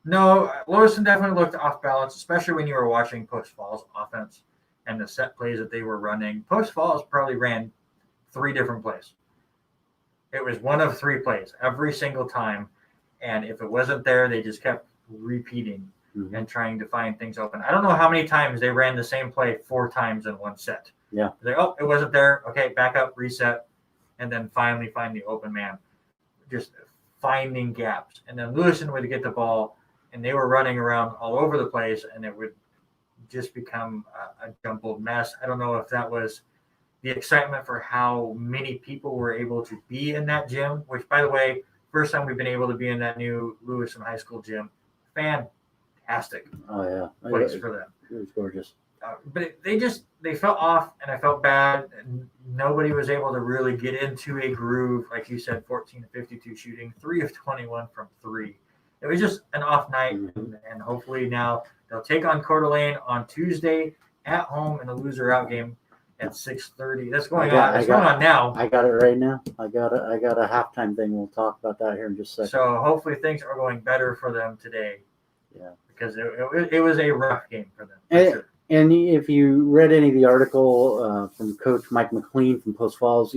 No, Lewiston definitely looked off balance, especially when you were watching Post Falls offense and the set plays that they were running. Post Falls probably ran 3 different plays. It was one of 3 plays every single time. And if it wasn't there, they just kept repeating and trying to find things open. I don't know how many times they ran the same play 4 times in one set. Yeah. Like, oh, it wasn't there. Okay, back up, reset, and then finally find the open man. Just finding gaps. And then Lewiston would get the ball, and they were running around all over the place, and it would just become a jumbled mess. I don't know if that was the excitement for how many people were able to be in that gym, which, by the way, first time we've been able to be in that new Lewiston High School gym. Fantastic. Oh, yeah. Place for them. It was gorgeous. But they felt off, and I felt bad. And nobody was able to really get into a groove. Like you said, 14 to 52 shooting, 3 of 21 from 3. It was just an off night, and hopefully now they'll take on Coeur d'Alene on Tuesday at home in a loser-out game at 6:30. That's going on. It's going on now. I got it right now. I got a halftime thing. We'll talk about that here in just a second. So hopefully things are going better for them today. Yeah, because it was a rough game for them. For sure. And if you read any of the article from Coach Mike McLean from Post Falls,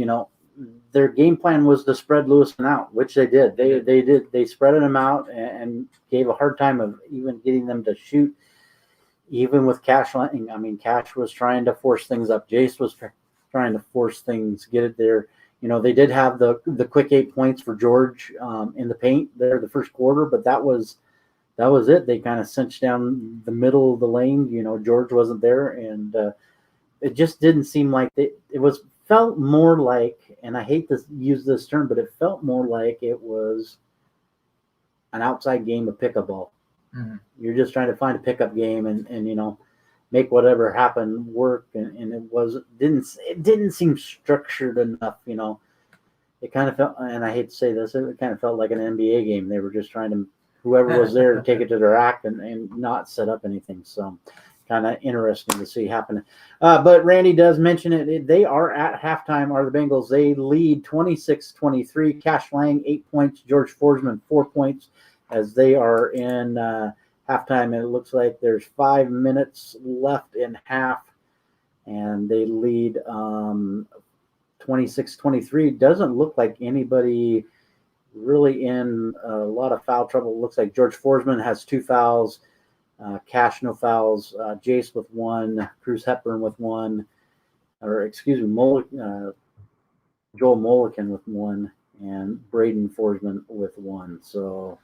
their game plan was to spread Lewiston out, which they did. They did. They spread them out and gave a hard time of even getting them to shoot. Even with Cash, I mean, Cash was trying to force things up. Jace was trying to force things, get it there. They did have the quick 8 points for George in the paint there the first quarter, but that was it. They kind of cinched down the middle of the lane. George wasn't there, and it just didn't seem like felt more like, and I hate to use this term, but it felt more like it was an outside game of pickup ball. Mm-hmm. You're just trying to find a pickup game and make whatever happen work, and it didn't seem structured enough. It kind of felt, and I hate to say this, it kind of felt like an NBA game. They were just trying to, whoever was there, to take it to their act and not set up anything. So kind of interesting to see happen. But Randy does mention it. They are at halftime, are the Bengals. They lead 26-23. Cash Lang, 8 points. George Forsman, 4 points as they are in halftime. And it looks like there's 5 minutes left in half. And they lead 26-23. Doesn't look like anybody really in a lot of foul trouble. It looks like George Forsman has 2 fouls. Cash, no fouls. Jace with 1. Cruz Hepburn with 1. Joel Mullican with 1. And Braden Forsman with 1. So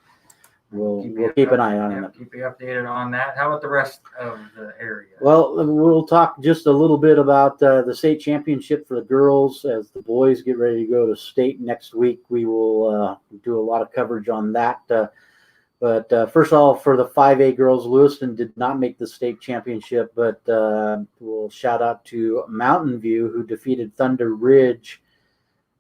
we'll keep an eye on it. Keep you updated on that. How about the rest of the area? Well, we'll talk just a little bit about the state championship for the girls as the boys get ready to go to state next week. We will do a lot of coverage on that. But first of all, for the 5A girls, Lewiston did not make the state championship, but we'll shout out to Mountain View, who defeated Thunder Ridge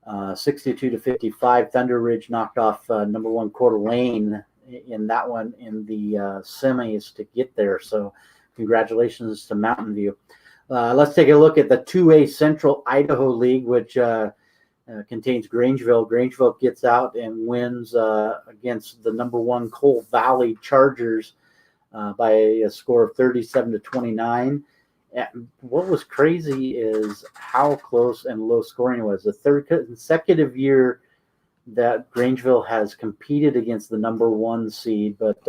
62-55. Thunder Ridge knocked off number 1 Coeur d'Alene in that one in the semis to get there. So congratulations to Mountain View. Let's take a look at the 2A Central Idaho League, which contains Grangeville. Grangeville gets out and wins against the number 1 Coal Valley Chargers by a score of 37-29. And what was crazy is how close and low scoring it was. The third consecutive year that Grangeville has competed against the number 1 seed, but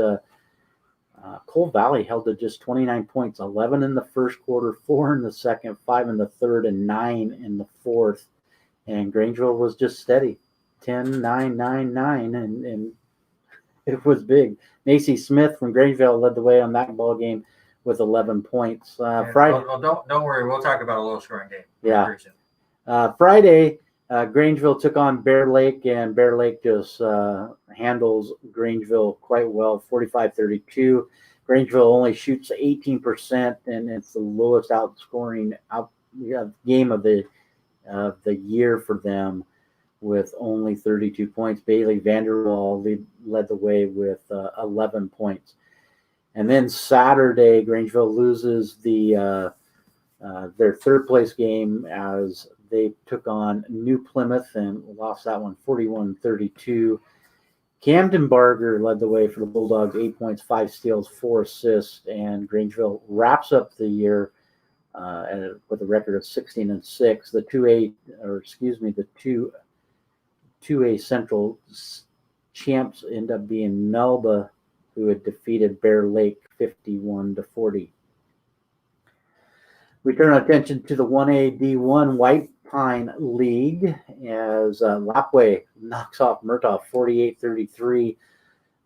Coal Valley held to just 29 points, 11 in the first quarter, 4 in the second, 5 in the third, and 9 in the fourth. And Grangeville was just steady, 10, 9, 9, 9, and it was big. Macy Smith from Grangeville led the way on that ball game with 11 points. Friday. Don't worry, we'll talk about a low-scoring game. Yeah. Friday, Grangeville took on Bear Lake, and Bear Lake just handles Grangeville quite well, 45-32. Grangeville only shoots 18%, and it's the lowest outscoring game of the year for them, with only 32 points. Bailey Vanderwall led the way with 11 points. And then Saturday, Grangeville loses their third place game as they took on New Plymouth and lost that one 41-32. Camden Barger led the way for the Bulldogs, 8 points, 5 steals, 4 assists, and Grangeville wraps up the year with a record of 16-6. The 2A Central champs end up being Melba, who had defeated Bear Lake 51-40. We turn our attention to the 1A D1 White Pine League as Lapway knocks off Murtaugh 48-33.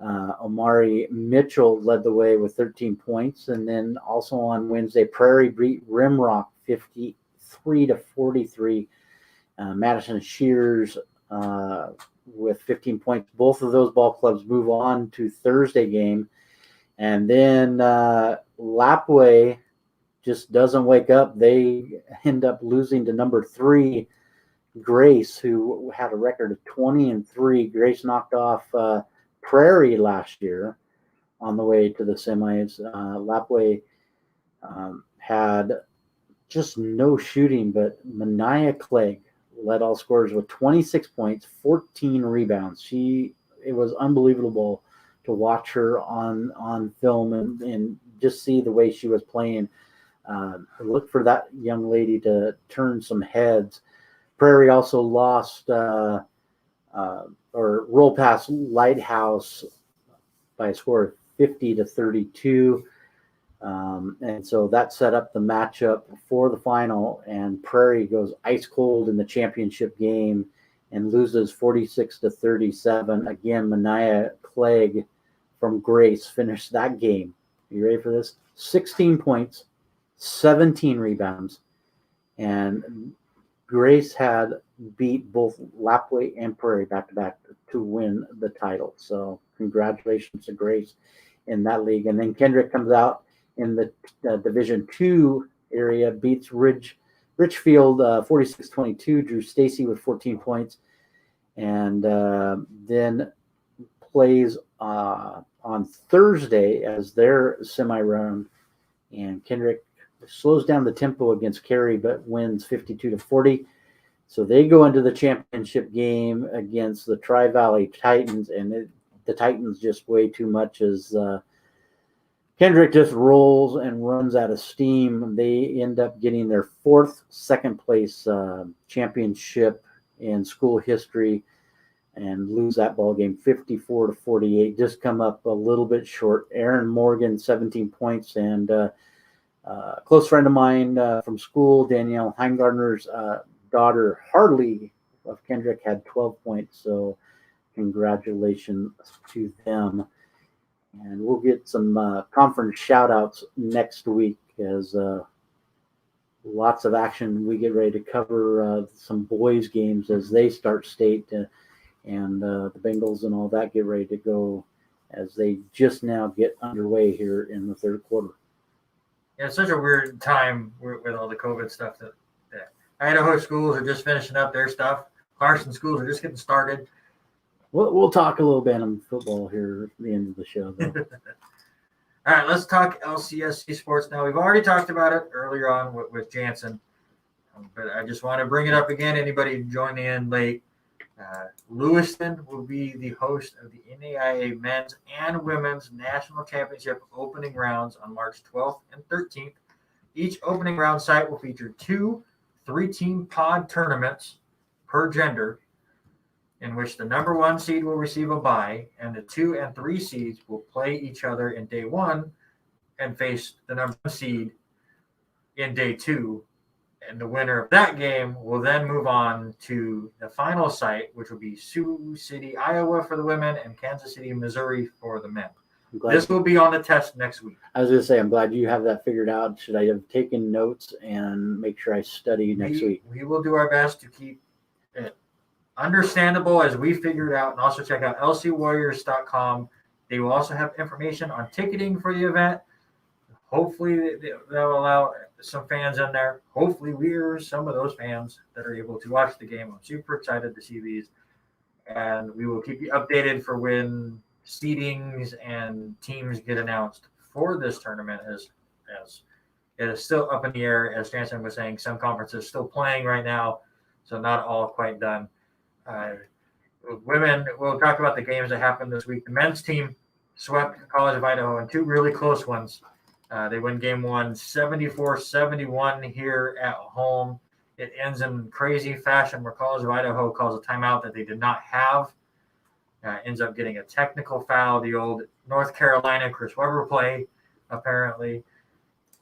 Omari Mitchell led the way with 13 points. And then also on Wednesday, Prairie beat Rimrock 53-43. Madison Shears with 15 points. Both of those ball clubs move on to Thursday game. And then Lapway just doesn't wake up. They end up losing to number 3, Grace, who had a record of 20-3. Grace knocked off Prairie last year on the way to the semis. Lapway had just no shooting, but Mania Clegg led all scorers with 26 points, 14 rebounds. It was unbelievable to watch her on film and just see the way she was playing. Look for that young lady to turn some heads. Prairie also lost or roll past Lighthouse by a score of 50-32. And so that set up the matchup for the final, and Prairie goes ice cold in the championship game and loses 46-37. Again, Mania Clegg from Grace finished that game. You ready for this? 16 points, 17 rebounds, and Grace had beat both Lapway and Prairie back-to-back to win the title. So congratulations to Grace in that league. And then Kendrick comes out in the Division II area, beats Richfield 46-22, Drew Stacy with 14 points, and then plays on Thursday as their semi-run. And Kendrick slows down the tempo against Cary, but wins 52-40. So they go into the championship game against the Tri-Valley Titans, and the Titans just way too much as Kendrick just rolls and runs out of steam. They end up getting their 4th second place championship in school history and lose that ball game 54-48. Just come up a little bit short. Aaron Morgan, 17 points, and a close friend of mine from school, Danielle Heimgardner's daughter, Harley of Kendrick, had 12 points. So congratulations to them. And we'll get some conference shout-outs next week as lots of action. We get ready to cover some boys' games as they start state, and the Bengals and all that get ready to go as they just now get underway here in the third quarter. Yeah, it's such a weird time with all the COVID stuff that Idaho schools are just finishing up their stuff. Carson schools are just getting started. We'll talk a little bit on football here at the end of the show, though. All right, let's talk LCSC sports now. We've already talked about it earlier on with Jansen, but I just want to bring it up again. Anybody joining in late, Lewiston will be the host of the NAIA Men's and Women's National Championship opening rounds on March 12th and 13th. Each opening round site will feature 2 3-team pod tournaments per gender, in which the number 1 seed will receive a bye, and the 2 and 3 seeds will play each other in day 1 and face the number 1 seed in day 2. And the winner of that game will then move on to the final site, which will be Sioux City, Iowa for the women and Kansas City, Missouri for the men. This will be on the test next week. I was going to say, I'm glad you have that figured out. Should I have taken notes and make sure I study next week? We will do our best to keep understandable as we figured out. And also check out lcwarriors.com. They will also have information on ticketing for the event. Hopefully they'll allow some fans in there. Hopefully we're some of those fans that are able to watch the game. I'm super excited to see these. And we will keep you updated for when seedings and teams get announced for this tournament as it is still up in the air. As Jansen was saying, some conferences still playing right now, so not all quite done. Women, we'll talk about the games that happened this week. The men's team swept College of Idaho in two really close ones. They win game one 74-71 here at home. It ends in crazy fashion where College of Idaho calls a timeout that they did not have. Ends up getting a technical foul, the old North Carolina Chris Webber play, apparently.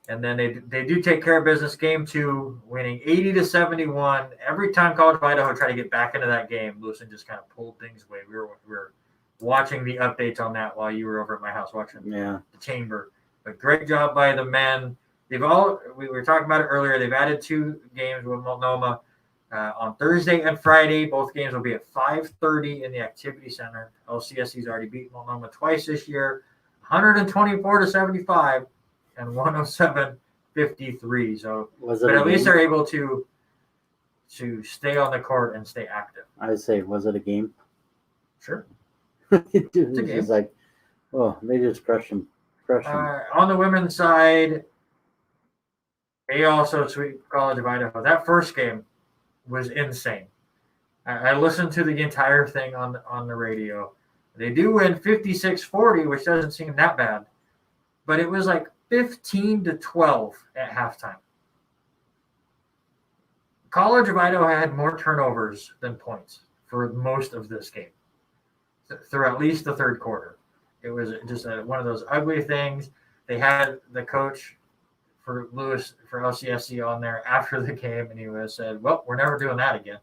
And then they do take care of business game two, winning 80-71. Every time College of Idaho tried to get back into that game, Lewison just kind of pulled things away. We were watching the updates on that while you were over at my house watching the chamber. But great job by the men. We were talking about it earlier. They've added 2 games with Multnomah on Thursday and Friday. Both games will be at 5:30 in the Activity Center. LCSC's already beat Multnomah twice this year, 124-75 and 107-53. So, but at least they're able to stay on the court and stay active. I would say, was it a game? Sure. It's a game. It's like, they just crushed them. On the women's side, they also sweep College of Idaho. That first game was insane. I listened to the entire thing on the radio. They do win 56-40, which doesn't seem that bad, but it was like 15-12 at halftime. College of Idaho had more turnovers than points for most of this game, through at least the third quarter. It was just one of those ugly things. They had the coach for LCSC on there after the game, and he said, "Well, we're never doing that again.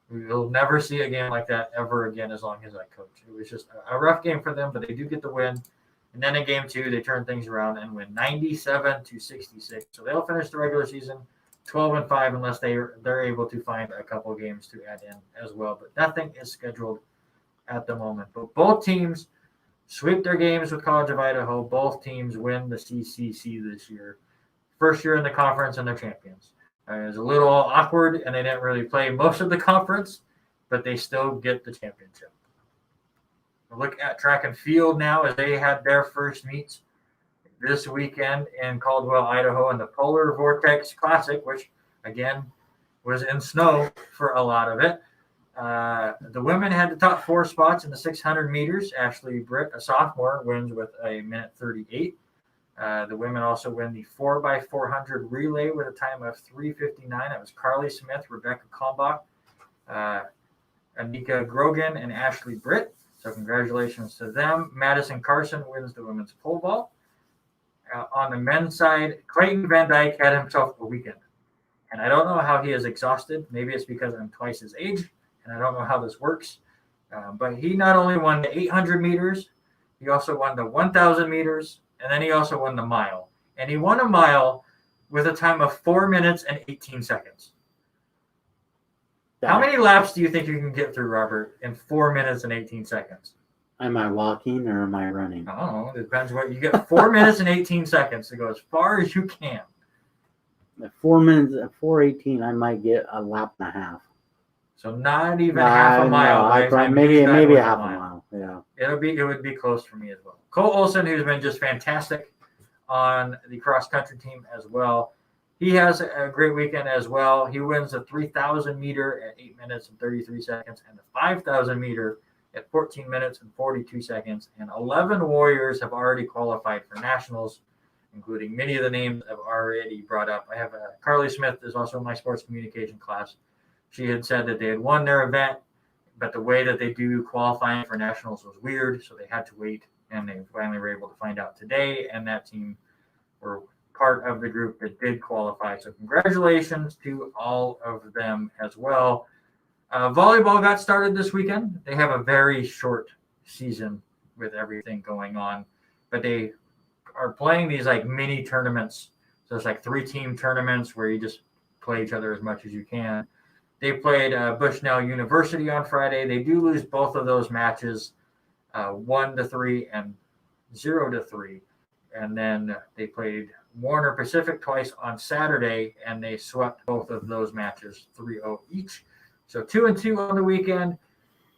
We'll never see a game like that ever again as long as I coach." It was just a rough game for them, but they do get the win. And then in game 2, they turn things around and win 97-66. So they'll finish the regular season 12-5 unless they're able to find a couple of games to add in as well. But nothing is scheduled at the moment. But both teams sweep their games with College of Idaho. Both teams win the CCC this year. First year in the conference, and they're champions. It was a little awkward, and they didn't really play most of the conference, but they still get the championship. We'll look at track and field now as they had their first meets this weekend in Caldwell, Idaho, in the Polar Vortex Classic, which, again, was in snow for a lot of it. The women had the top 4 spots in the 600 meters. Ashley Britt, a sophomore, wins with a minute 38. The women also win the 4x400 relay with a time of 3:59. That was Carly Smith, Rebecca Kalmbach, Anika Grogan, and Ashley Britt. So congratulations to them. Madison Carson wins the women's pole vault. On the men's side, Clayton Van Dyke had himself a weekend. And I don't know how he is exhausted. Maybe it's because I'm twice his age, and I don't know how this works. But he not only won the 800 meters, he also won the 1,000 meters, and then he also won the mile. And he won a mile with a time of 4 minutes and 18 seconds. How many laps do you think you can get through, Robert, in 4 minutes and 18 seconds? Am I walking or am I running? I don't know. It depends what you get. 4 minutes and 18 seconds to go as far as you can. At 4 minutes, at 4:18, I might get a lap and a half. So not even half a mile. Maybe a half a mile. Yeah. It would be close for me as well. Cole Olson, who's been just fantastic on the cross country team as well. He has a great weekend as well. He wins the 3,000 meter at 8 minutes and 33 seconds and the 5,000 meter at 14 minutes and 42 seconds. And 11 Warriors have already qualified for nationals, including many of the names I've already brought up. I have Carly Smith is also in my sports communication class. She had said that they had won their event, but the way that they do qualifying for nationals was weird, so they had to wait, and they finally were able to find out today, and that team were part of the group that did qualify. So congratulations to all of them as well. Volleyball got started this weekend. They have a very short season with everything going on, but they are playing these like mini tournaments. So it's like 3-team tournaments where you just play each other as much as you can. They played Bushnell University on Friday. They do lose both of those matches, 1-3 and 0-3. And then they played Warner Pacific twice on Saturday, and they swept both of those matches 3-0 each. So 2-2 on the weekend.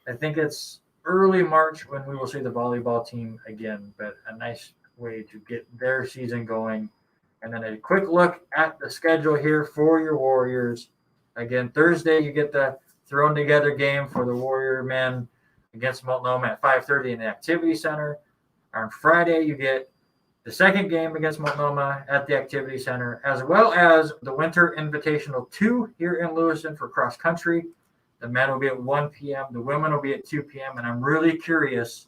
I think it's early March when we will see the volleyball team again, but a nice way to get their season going. And then a quick look at the schedule here for your Warriors. Again, Thursday you get the thrown together game for the Warrior men against Multnomah at 5:30 in the Activity Center. On Friday you get the second game against Multnomah at the Activity Center, as well as the Winter Invitational 2 here in Lewiston for cross country. The men will be at 1 p.m. The women will be at 2 p.m. And I'm really curious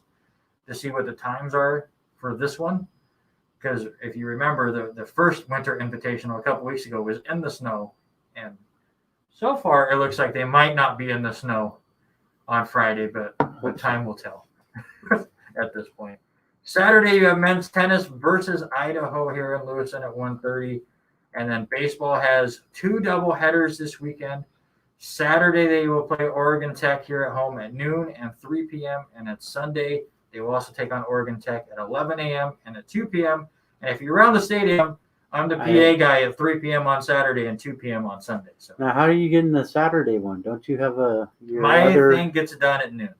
to see what the times are for this one. Because if you remember, the first Winter Invitational a couple weeks ago was in the snow. And so far, it looks like they might not be in the snow on Friday, but time will tell at this point. Saturday, you have men's tennis versus Idaho here in Lewiston at 1:30. And then baseball has 2 doubleheaders this weekend. Saturday, they will play Oregon Tech here at home at noon and 3 p.m. And at Sunday, they will also take on Oregon Tech at 11 a.m. and at 2 p.m. And if you're around the stadium, I'm the PA guy at 3 p.m. on Saturday and 2 p.m. on Sunday. So now, how are you getting the Saturday one? Don't you have my thing gets done at noon.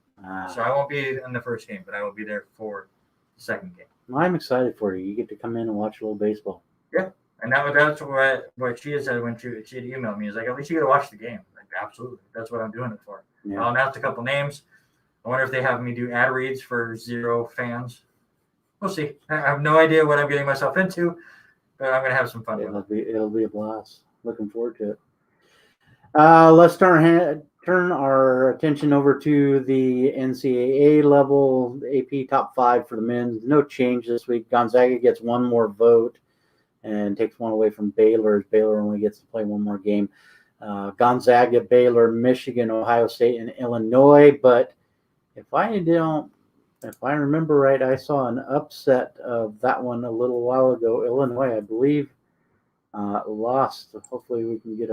So I won't be in the first game, but I will be there for the second game. Well, I'm excited for you. You get to come in and watch a little baseball. Yeah. And that's what she had said when she had emailed me. Is like, at least you got to watch the game. Like, absolutely. That's what I'm doing it for. Yeah. I'll announce a couple names. I wonder if they have me do ad reads for 0 fans. We'll see. I have no idea what I'm getting myself into, but I'm going to have some fun with it. It'll be a blast. Looking forward to it. Let's turn our attention over to the NCAA level AP top 5 for the men. No change this week. Gonzaga gets one more vote and takes one away from Baylor. Baylor only gets to play one more game. Gonzaga, Baylor, Michigan, Ohio State, and Illinois. But if I remember right, I saw an upset of that one a little while ago. Illinois, I believe, lost. Hopefully we can get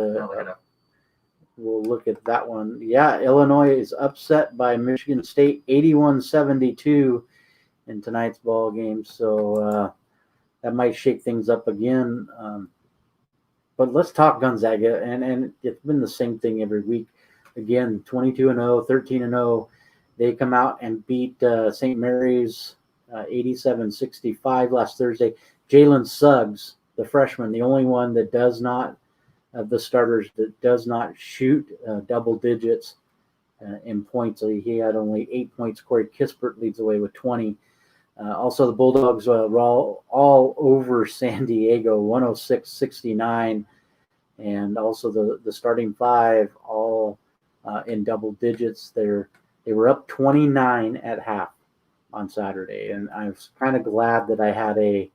we'll look at that one. Yeah, Illinois is upset by Michigan State 81-72 in tonight's ball game. So that might shake things up again. But let's talk Gonzaga, and it's been the same thing every week. Again, 22-0, 13-0. They come out and beat St. Mary's 87-65 last Thursday. Jalen Suggs, the freshman, the only one that does not, of the starters, that does not shoot double digits in points. So he had only 8 points. Corey Kispert leads away with 20. Also, the Bulldogs were all over San Diego, 106-69. And also the starting 5 all in double digits. They were up 29 at half on Saturday. And I was kind of glad that I had a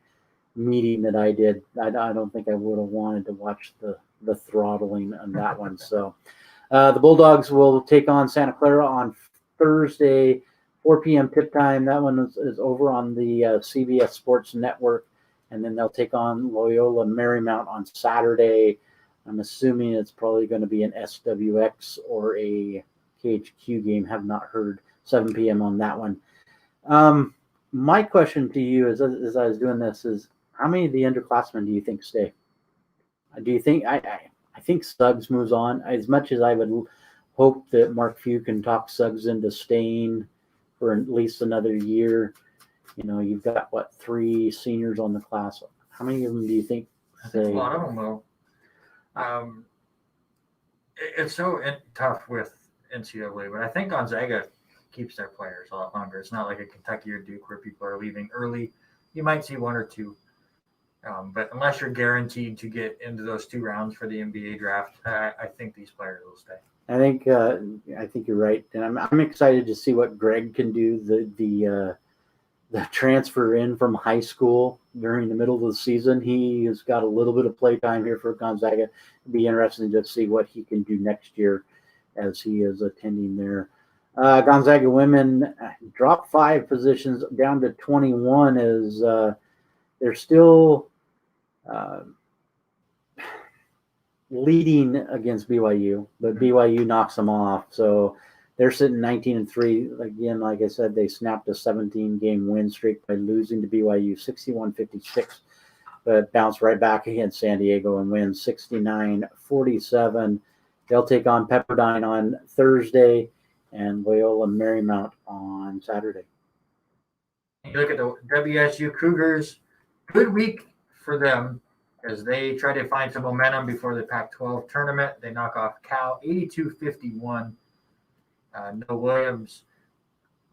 meeting that I did. I don't think I would have wanted to watch the throttling on that one. So the Bulldogs will take on Santa Clara on Thursday, 4 p.m. tip time. That one is over on the CBS Sports Network. And then they'll take on Loyola Marymount on Saturday. I'm assuming it's probably going to be an SWX or a KHQ game. Have not heard. 7 p.m. on that one. My question to you as I was doing this is, how many of the underclassmen do you think stay? Do you think I think Suggs moves on? As much as I would hope that Mark Few can talk Suggs into staying for at least another year. You know, you've got 3 seniors on the class. How many of them do you think stay? A lot of them will. It's so tough with NCAA, but I think Gonzaga keeps their players a lot longer. It's not like a Kentucky or Duke where people are leaving early. You might see 1 or 2. But unless you're guaranteed to get into those 2 rounds for the NBA draft, I think these players will stay. I think you're right, and I'm excited to see what Greg can do. The transfer in from high school during the middle of the season, he has got a little bit of play time here for Gonzaga. It'll be interesting to see what he can do next year as he is attending there. Gonzaga women dropped 5 positions down to 21 as they're still leading against BYU, but BYU knocks them off. So they're sitting 19-3. Again, like I said, they snapped a 17-game win streak by losing to BYU 61-56, but bounced right back against San Diego and win 69-47. They'll take on Pepperdine on Thursday and Loyola Marymount on Saturday. You look at the WSU Cougars, good week for them as they try to find some momentum before the Pac-12 tournament. They knock off Cal 82-51. Noah Williams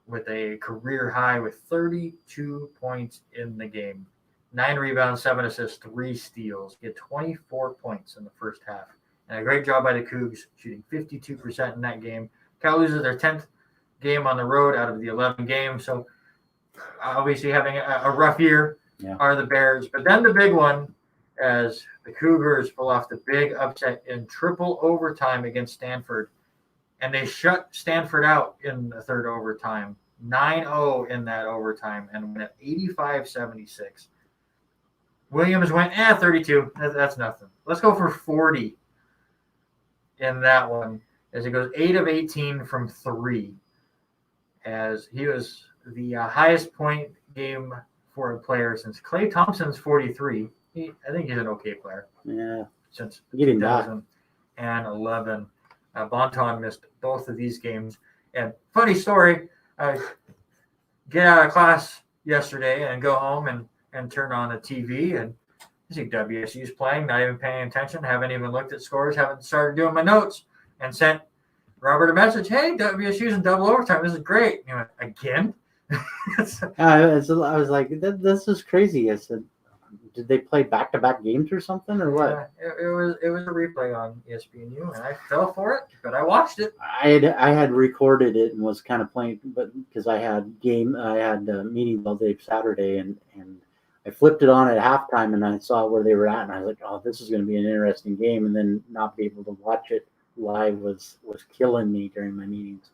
with a career high with 32 points in the game. 9 rebounds, 7 assists, 3 steals. He had 24 points in the first half. And a great job by the Cougs, shooting 52% in that game. Cal loses their 10th game on the road out of the 11 games. So obviously having a rough year are the Bears. But then the big one, as the Cougars pull off the big upset in triple overtime against Stanford. And they shut Stanford out in the third overtime, 9-0 in that overtime, and went at 85-76. Williams went, 32. That's nothing. Let's go for 40 in that one, as he goes 8 of 18 from 3, as he was the highest point game for a player since Klay Thompson's 43. I think he's an okay player. Yeah. Since Getting back. 2011. Bonton missed both of these games. And funny story, get out of class yesterday and go home and turn on the TV and I see WSU's playing, not even paying attention, haven't even looked at scores, haven't started doing my notes, and sent Robert a message, hey, WSU's in double overtime. This is great. And he went, again? I was like, this is crazy. I said, did they play back-to-back games or something, or what? Yeah, it was a replay on ESPNU, and I fell for it, but I watched it. I had recorded it and was kind of playing, but because I had meetings all day Saturday, and I flipped it on at halftime, and I saw where they were at, and I was like, oh, this is going to be an interesting game, and then not be able to watch it live was killing me during my meetings.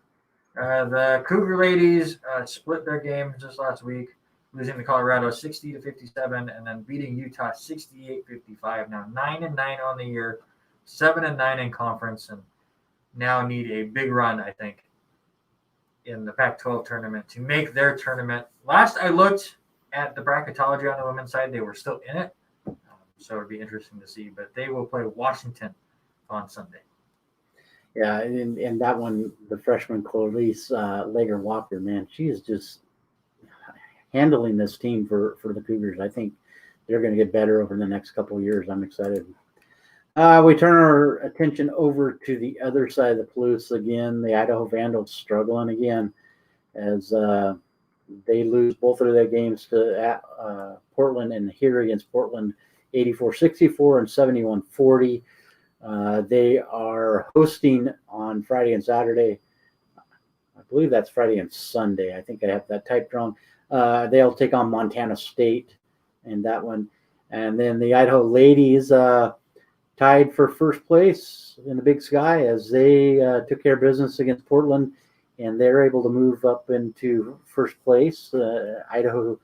The Cougar ladies split their game just last week, losing to Colorado 60-57, and then beating Utah 68-55. Now 9-9 on the year, 7-9 in conference, and now need a big run, I think, in the Pac-12 tournament to make their tournament. Last I looked at the bracketology on the women's side, they were still in it, so it'd be interesting to see. But they will play Washington on Sunday. Yeah, and that one, the freshman Clarice Lager-Walker, man, she is just handling this team for the Cougars. I think they're going to get better over the next couple of years. I'm excited. We turn our attention over to the other side of the Palouse again. The Idaho Vandals struggling again as they lose both of their games to Portland, and here against Portland 84-64 and 71-40. They are hosting on Friday and Saturday. I believe that's Friday and Sunday. I think I have that typed wrong. They'll take on Montana State in that one. And then the Idaho ladies tied for first place in the Big Sky as they took care of business against Portland, and they're able to move up into first place. Idaho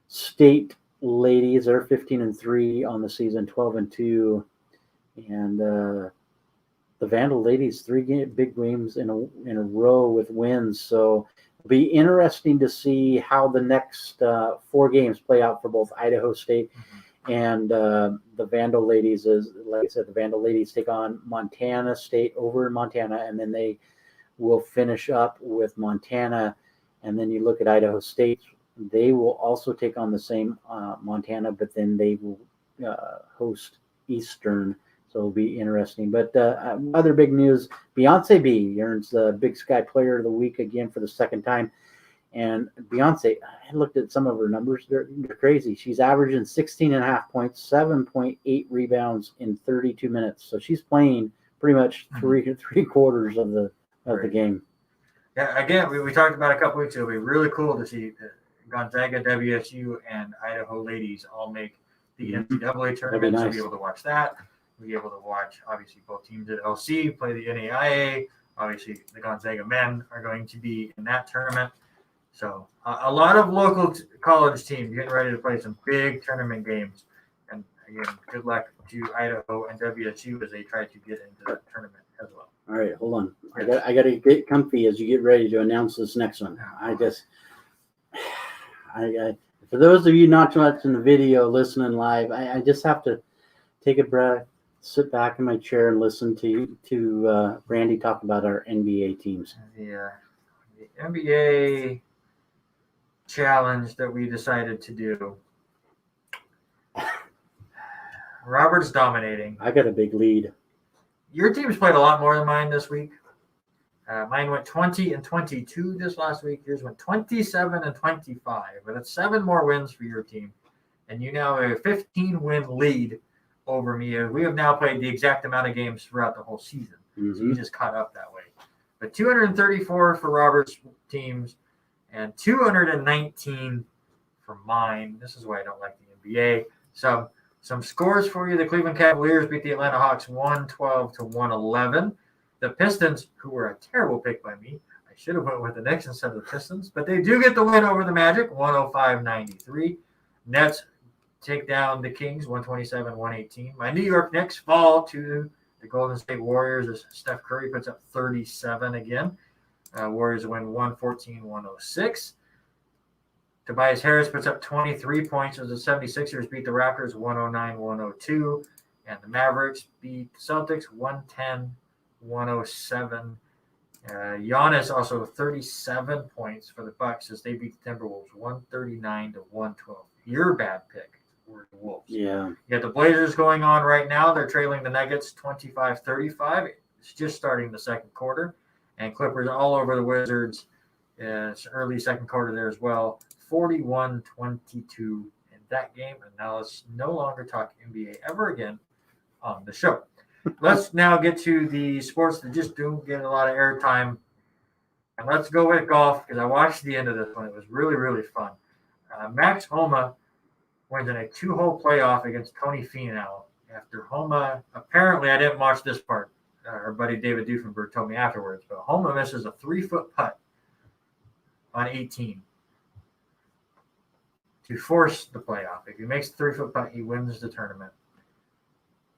State ladies are 15-3 on the season, 12-2. And the Vandal ladies, 3 big games in a row with wins. So it'll be interesting to see how the next 4 games play out for both Idaho State and the Vandal ladies. Like I said, the Vandal ladies take on Montana State over in Montana, and then they will finish up with Montana. And then you look at Idaho State, they will also take on the same Montana, but then they will host Eastern. So it'll be interesting. But other big news, Beyonce B earns the Big Sky Player of the Week again for the second time. And Beyonce, I looked at some of her numbers. They're crazy. She's averaging 16.5 points, 7.8 rebounds in 32 minutes. So she's playing pretty much three quarters of the game. Yeah, again, we talked about a couple weeks ago. It'll be really cool to see Gonzaga, WSU, and Idaho ladies all make the NCAA tournament. Nice. So be able to watch that. Be able to watch, obviously, both teams at LC play the NAIA. Obviously, the Gonzaga men are going to be in that tournament. So a lot of local college teams getting ready to play some big tournament games. And again, good luck to Idaho and WSU as they try to get into that tournament as well. All right, hold on. I got to get comfy as you get ready to announce this next one. For those of you not watching the video, listening live, I just have to take a breath, sit back in my chair, and listen to Randy talk about our NBA teams. The NBA challenge that we decided to do. Robert's dominating. I got a big lead. Your team's played a lot more than mine this week. Mine went 20-22 this last week. Yours went 27-25. But that's 7 more wins for your team. And you now have a 15-win lead over me. We have now played the exact amount of games throughout the whole season. Mm-hmm. So you just caught up that way. But 234 for Robert's teams and 219 for mine. This is why I don't like the NBA. So some scores for you. The Cleveland Cavaliers beat the Atlanta Hawks 112-111. The Pistons, who were a terrible pick by me, I should have went with the Knicks instead of the Pistons, but they do get the win over the Magic, 105-93. Nets take down the Kings, 127-118. My New York Knicks fall to the Golden State Warriors as Steph Curry puts up 37 again. Warriors win 114-106. Tobias Harris puts up 23 points as the 76ers beat the Raptors 109-102. And the Mavericks beat the Celtics 110-107. Giannis also 37 points for the Bucks as they beat the Timberwolves 139-112. Your bad pick were the Wolves. Yeah. You got the Blazers going on right now. They're trailing the Nuggets 25-35. It's just starting the second quarter. And Clippers all over the Wizards. It's early second quarter there as well. 41-22 in that game. And now let's no longer talk NBA ever again on the show. Let's now get to the sports that just don't get a lot of airtime. And let's go with golf because I watched the end of this one. It was really, really fun. Max Homa wins in a 2-hole playoff against Tony Finau. After Homa, apparently I didn't watch this part. Our buddy David Duffenberg told me afterwards, but Homa misses a 3-foot putt on 18 to force the playoff. If he makes the 3-foot putt, he wins the tournament.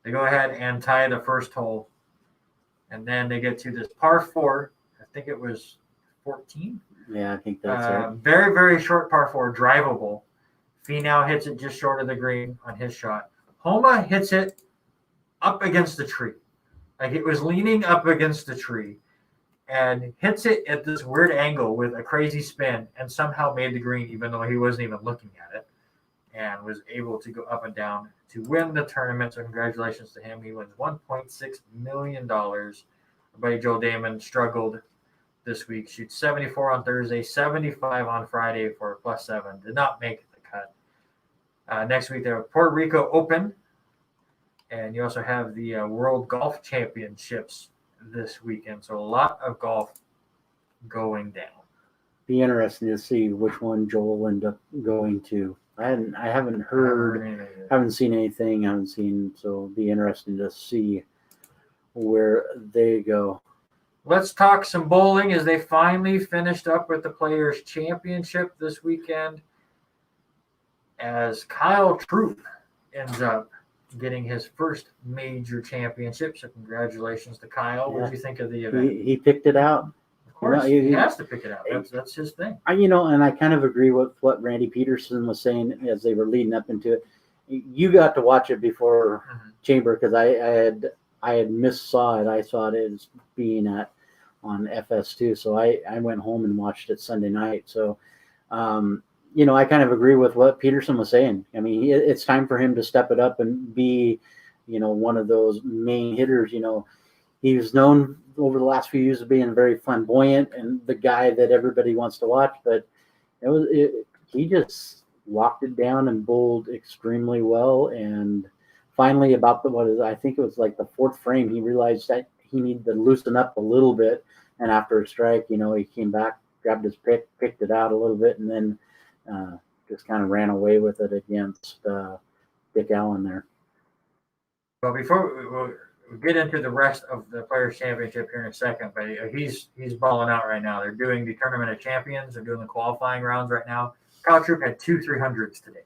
They go ahead and tie the first hole, and then they get to this par 4. I think it was 14. Yeah, I think that's it. Very, very short par 4, drivable. Finau hits it just short of the green on his shot. Homa hits it up against the tree. Like it was leaning up against the tree and hits it at this weird angle with a crazy spin and somehow made the green even though he wasn't even looking at it and was able to go up and down to win the tournament. So congratulations to him. He wins $1.6 million. Our buddy Joel Damon struggled this week. Shoots 74 on Thursday, 75 on Friday for a +7. Did not make the cut. Next week, they have Puerto Rico Open. And you also have the World Golf Championships this weekend. So a lot of golf going down. Be interesting to see which one Joel will end up going to. I haven't heard, haven't seen anything, so it'll be interesting to see where they go. Let's talk some bowling as they finally finished up with the Players' Championship this weekend as Kyle Troop ends up getting his first major championship. So congratulations to Kyle. What did you think of the event? He picked it out. Of course, he has to pick it out. That's his thing. And I kind of agree with what Randy Peterson was saying as they were leading up into it. You got to watch it before Chamber because I had saw it. I saw it as being on FS2, so I went home and watched it Sunday night. So, I kind of agree with what Peterson was saying. I mean, it's time for him to step it up and be, one of those main hitters. He was known over the last few years of being very flamboyant and the guy that everybody wants to watch, but he just locked it down and bowled extremely well. And finally, I think it was like the 4th frame, he realized that he needed to loosen up a little bit. And after a strike, he came back, grabbed his pick, picked it out a little bit, and then just kind of ran away with it against Dick Allen there. Well, before we'll get into the rest of the Players' Championship here in a second, but he's balling out right now. They're doing the Tournament of Champions. They're doing the qualifying rounds right now. Kyle Troop had 2 300s today.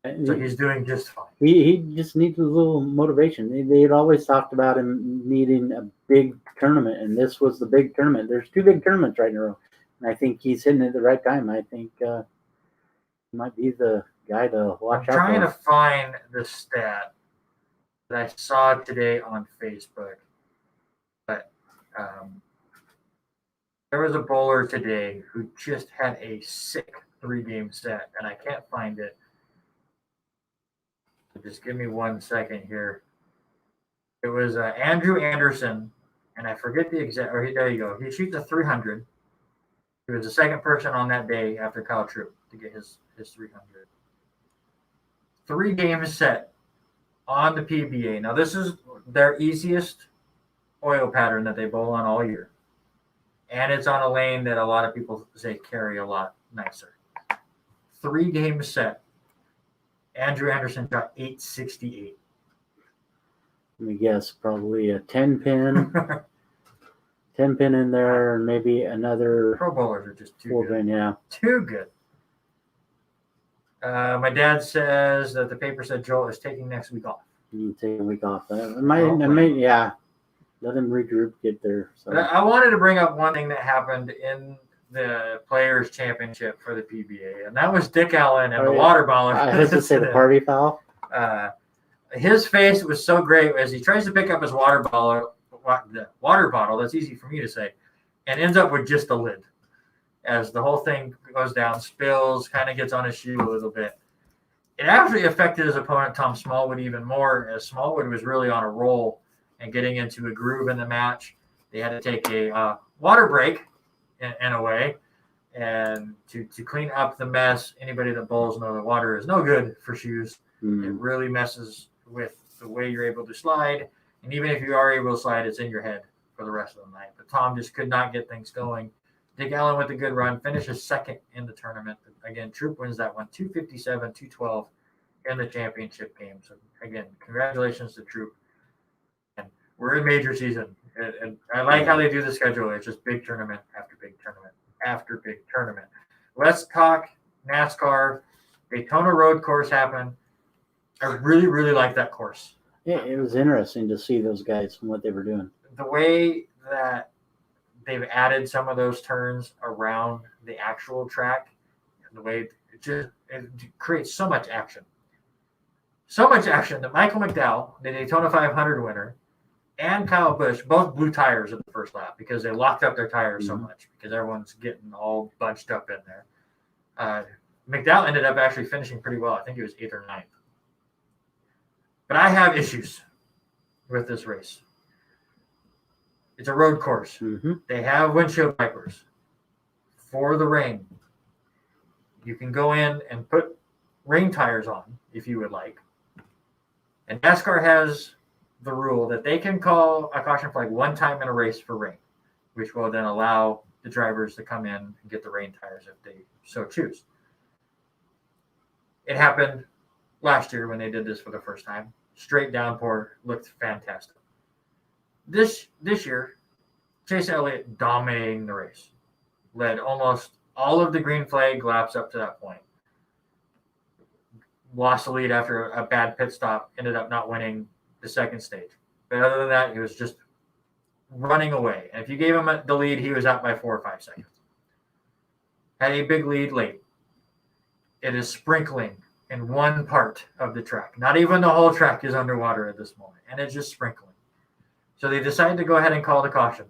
So he's doing just fine. He just needs a little motivation. They had always talked about him needing a big tournament, and this was the big tournament. There's 2 big tournaments right in a row, and I think he's hitting it at the right time. I think he might be the guy to watch out for. I'm trying to find the stat that I saw today on Facebook, but there was a bowler today who just had a sick 3-game set, and I can't find it. So just give me 1 second here. It was Andrew Anderson, and I forget the exact. Or there you go. He shoots a 300. He was the second person on that day after Kyle Troop to get his 300. 3-game set on the PBA. Now this is their easiest oil pattern that they bowl on all year, and it's on a lane that a lot of people say carry a lot nicer. 3-game set. Andrew Anderson shot 868. Let me guess, probably a 10-pin. 10-pin in there, and maybe another. Pro bowlers are just too 4-pin, good. yeah. Too good. My dad says that the paper said Joel is taking next week off. You take a week off. Yeah. Let him regroup, get there. So. But I wanted to bring up one thing that happened in the Players' Championship for the PBA, and that was Dick Allen and the water baller. I was to say the party foul. His face was so great as he tries to pick up his water bottle. The water bottle, that's easy for me to say, and ends up with just a lid. As the whole thing goes down, spills, kind of gets on his shoe a little bit. It actually affected his opponent, Tom Smallwood, even more, as Smallwood was really on a roll and getting into a groove in the match. They had to take a water break in a way, and to clean up the mess. Anybody that bowls know that water is no good for shoes. It really messes with the way you're able to slide, and even if you are able to slide, it's in your head for the rest of the night. But Tom just could not get things going. Dick Allen with a good run, finishes second in the tournament. Again, Troop wins that one, 257-212 in the championship game. So again, congratulations to Troop. And we're in major season, and I like how they do the schedule. It's just big tournament after big tournament after big tournament. Let's talk NASCAR. Daytona Road Course happened. I really, really like that course. Yeah, it was interesting to see those guys and what they were doing. The way that they've added some of those turns around the actual track, and the way it creates so much action. So much action that Michael McDowell, the Daytona 500 winner, and Kyle Busch both blew tires at the first lap because they locked up their tires so much because everyone's getting all bunched up in there. McDowell ended up actually finishing pretty well. I think he was 8th or 9th. But I have issues with this race. It's a road course. Mm-hmm. They have windshield wipers for the rain. You can go in and put rain tires on if you would like. And NASCAR has the rule that they can call a caution flag one time in a race for rain, which will then allow the drivers to come in and get the rain tires if they so choose. It happened last year when they did this for the first time. Straight downpour, looked fantastic. This year, Chase Elliott dominating the race, led almost all of the green flag laps up to that point. Lost the lead after a bad pit stop, ended up not winning the second stage. But other than that, he was just running away. And if you gave him the lead, he was out by 4 or 5 seconds. Had a big lead late. It is sprinkling in one part of the track. Not even the whole track is underwater at this moment, and it's just sprinkling. So they decided to go ahead and call the caution.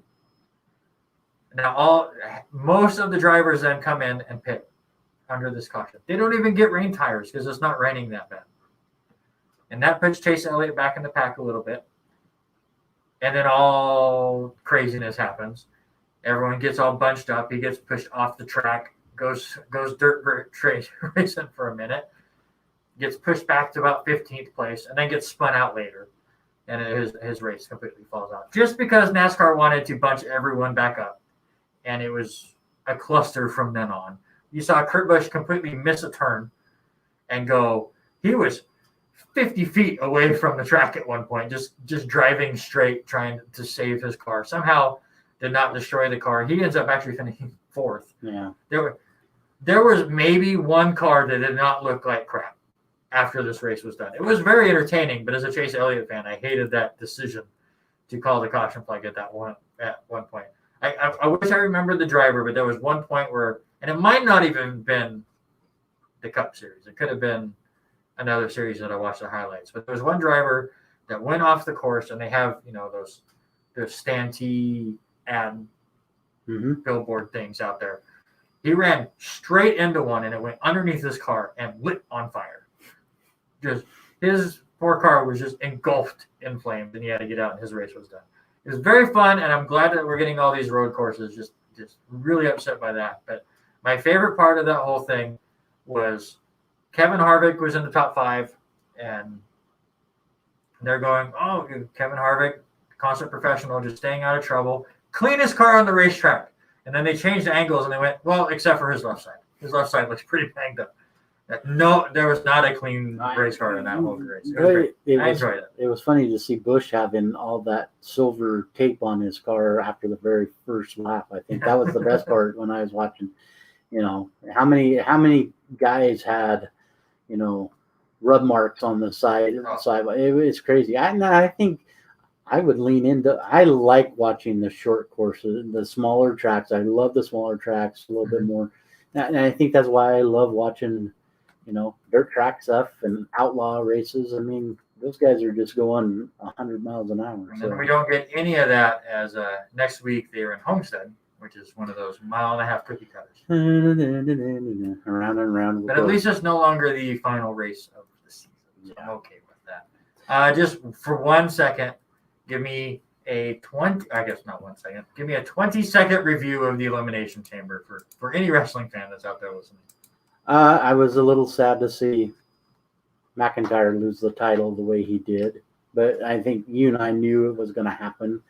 Now, most of the drivers then come in and pit under this caution. They don't even get rain tires because it's not raining that bad. And that puts Chase Elliott back in the pack a little bit. And then all craziness happens. Everyone gets all bunched up. He gets pushed off the track, goes dirt racing for a minute, gets pushed back to about 15th place, and then gets spun out later. And his race completely falls out. Just because NASCAR wanted to bunch everyone back up. And it was a cluster from then on. You saw Kurt Busch completely miss a turn and go. He was 50 feet away from the track at one point, just driving straight, trying to save his car. Somehow did not destroy the car. He ends up actually finishing 4th. Yeah. There was maybe one car that did not look like crap. after this race was done. It was very entertaining, but as a Chase Elliott fan, I hated that decision to call the caution flag at one point. I wish I remembered the driver, but there was one point where, and it might not even been the Cup Series. It could have been another series that I watched the highlights. But there was one driver that went off the course, and they have, those Stantee ad billboard things out there. He ran straight into one, and it went underneath his car and lit on fire. Just his poor car was just engulfed in flames, and he had to get out, and his race was done. It was very fun, and I'm glad that we're getting all these road courses. Just really upset by that. But my favorite part of that whole thing was Kevin Harvick was in the top 5, and they're going, oh, Kevin Harvick, constant professional, just staying out of trouble, cleanest car on the racetrack. And then they changed the angles, and they went, well, except for his left side. His left side looks pretty banged up. No, there was not a clean race car in that whole race. It was great. I enjoyed it. It was funny to see Busch having all that silver tape on his car after the very first lap. I think that was the best part when I was watching. How many guys had, rub marks on the side. It's crazy. I think I would lean into. I like watching the short courses, the smaller tracks. I love the smaller tracks a little bit more, and I think that's why I love watching. Dirt track stuff and outlaw races. I mean, those guys are just going 100 miles an hour. And then we don't get any of that as next week they're in Homestead, which is one of those 1.5 mile cookie cutters. Around and around. But at least it's no longer the final race of the season. So I'm okay with that. Just for 1 second, give me a 20-second review of the Elimination Chamber for any wrestling fan that's out there listening. I was a little sad to see McIntyre lose the title the way he did, but I think you and I knew it was going to happen.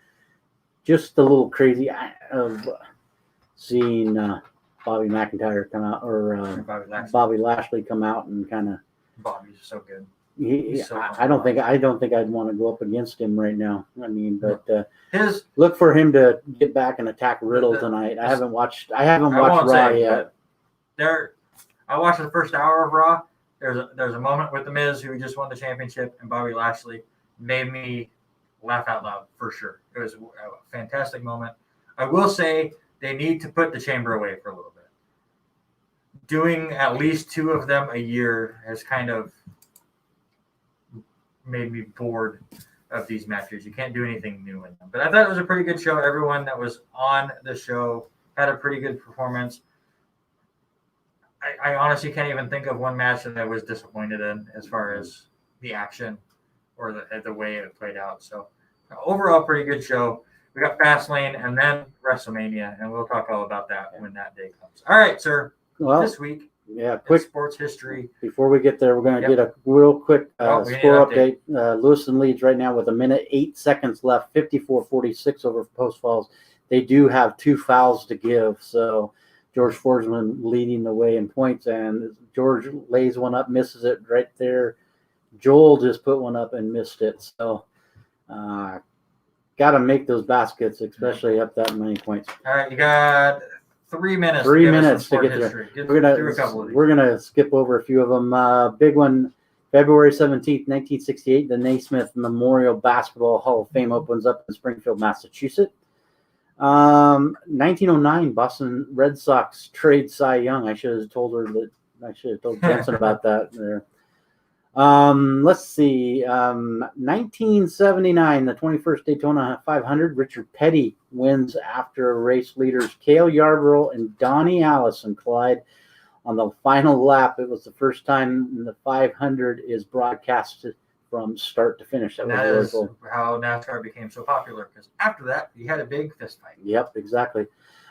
Just a little crazy of seeing Bobby McIntyre come out, or Bobby Lashley come out and kind of. Bobby's so good. I don't think I'd want to go up against him right now. I mean, but look for him to get back and attack Riddle tonight. I haven't watched Raw yet. I watched the first hour of Raw. There's a moment with The Miz, who just won the championship, and Bobby Lashley made me laugh out loud for sure. It was a fantastic moment. I will say they need to put the chamber away for a little bit. Doing at least 2 of them a year has kind of made me bored of these matches. You can't do anything new in them. But I thought it was a pretty good show. Everyone that was on the show had a pretty good performance. I honestly can't even think of one match that I was disappointed in as far as the action or the way it played out. So overall, pretty good show. We got Fastlane and then WrestleMania, and we'll talk all about that when that day comes. All right, sir. Well, this week, quick sports history. Before we get there, we're going to get a real quick score update. Lewiston leads right now with 1 minute 8 seconds left, 54-46 over Post Falls. They do have 2 fouls to give, so George Forsman leading the way in points, and George lays one up, misses it right there. Joel just put one up and missed it. So got to make those baskets, especially up that many points. All right, you got 3 minutes. 3 minutes to get there. We're gonna skip over a few of them. Big one, February 17th, 1968. The Naismith Memorial Basketball Hall of Fame opens up in Springfield, Massachusetts. 1909, Boston Red Sox trade Cy Young. I should have told Jensen about that there. Let's see. 1979, the 21st Daytona 500. Richard Petty wins after race leaders Cale Yarborough and Donnie Allison collide on the final lap. It was the first time the 500 is broadcasted from start to finish. That is how NASCAR became so popular, because after that, you had a big fist fight. Yep, exactly.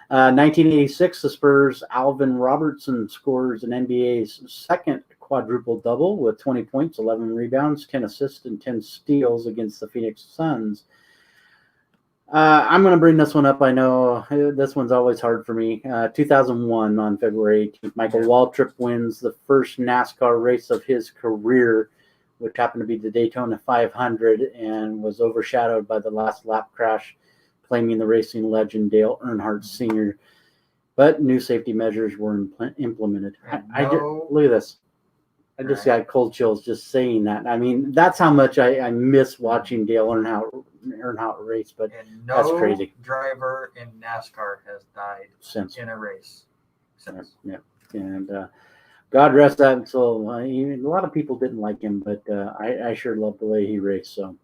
1986, the Spurs' Alvin Robertson scores an NBA's second quadruple double with 20 points, 11 rebounds, 10 assists, and 10 steals against the Phoenix Suns. I'm going to bring this one up. I know this one's always hard for me. 2001, on February 18th, Michael Waltrip wins the first NASCAR race of his career, which happened to be the Daytona 500, and was overshadowed by the last lap crash, claiming the racing legend Dale Earnhardt Sr. But new safety measures were implemented. Look at this. I just got cold chills just saying that. I mean, that's how much I miss watching Dale Earnhardt race. But And that's crazy. driver in NASCAR has died Since in a race. Since. yeah, and God rest that soul. A lot of people didn't like him, but I sure loved the way he raced. So.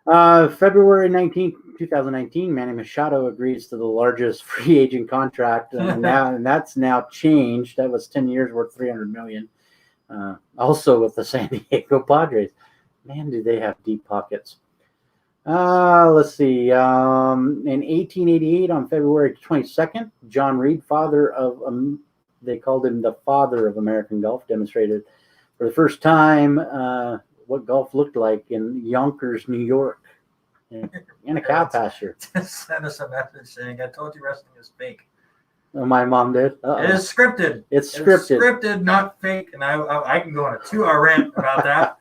February 19th, 2019, Manny Machado agrees to the largest free agent contract, and that's now changed. That was 10 years worth $300 million. Also with the San Diego Padres. Man, do they have deep pockets. Let's see. In 1888, on February 22nd, John Reed, they called him the father of American golf, demonstrated for the first time what golf looked like in Yonkers, New York, in a cow pasture. Just send us a message saying, "I told you wrestling is fake." Oh, my mom did. It is scripted. It's scripted. Scripted, not fake. And I can go on a 2-hour rant about that.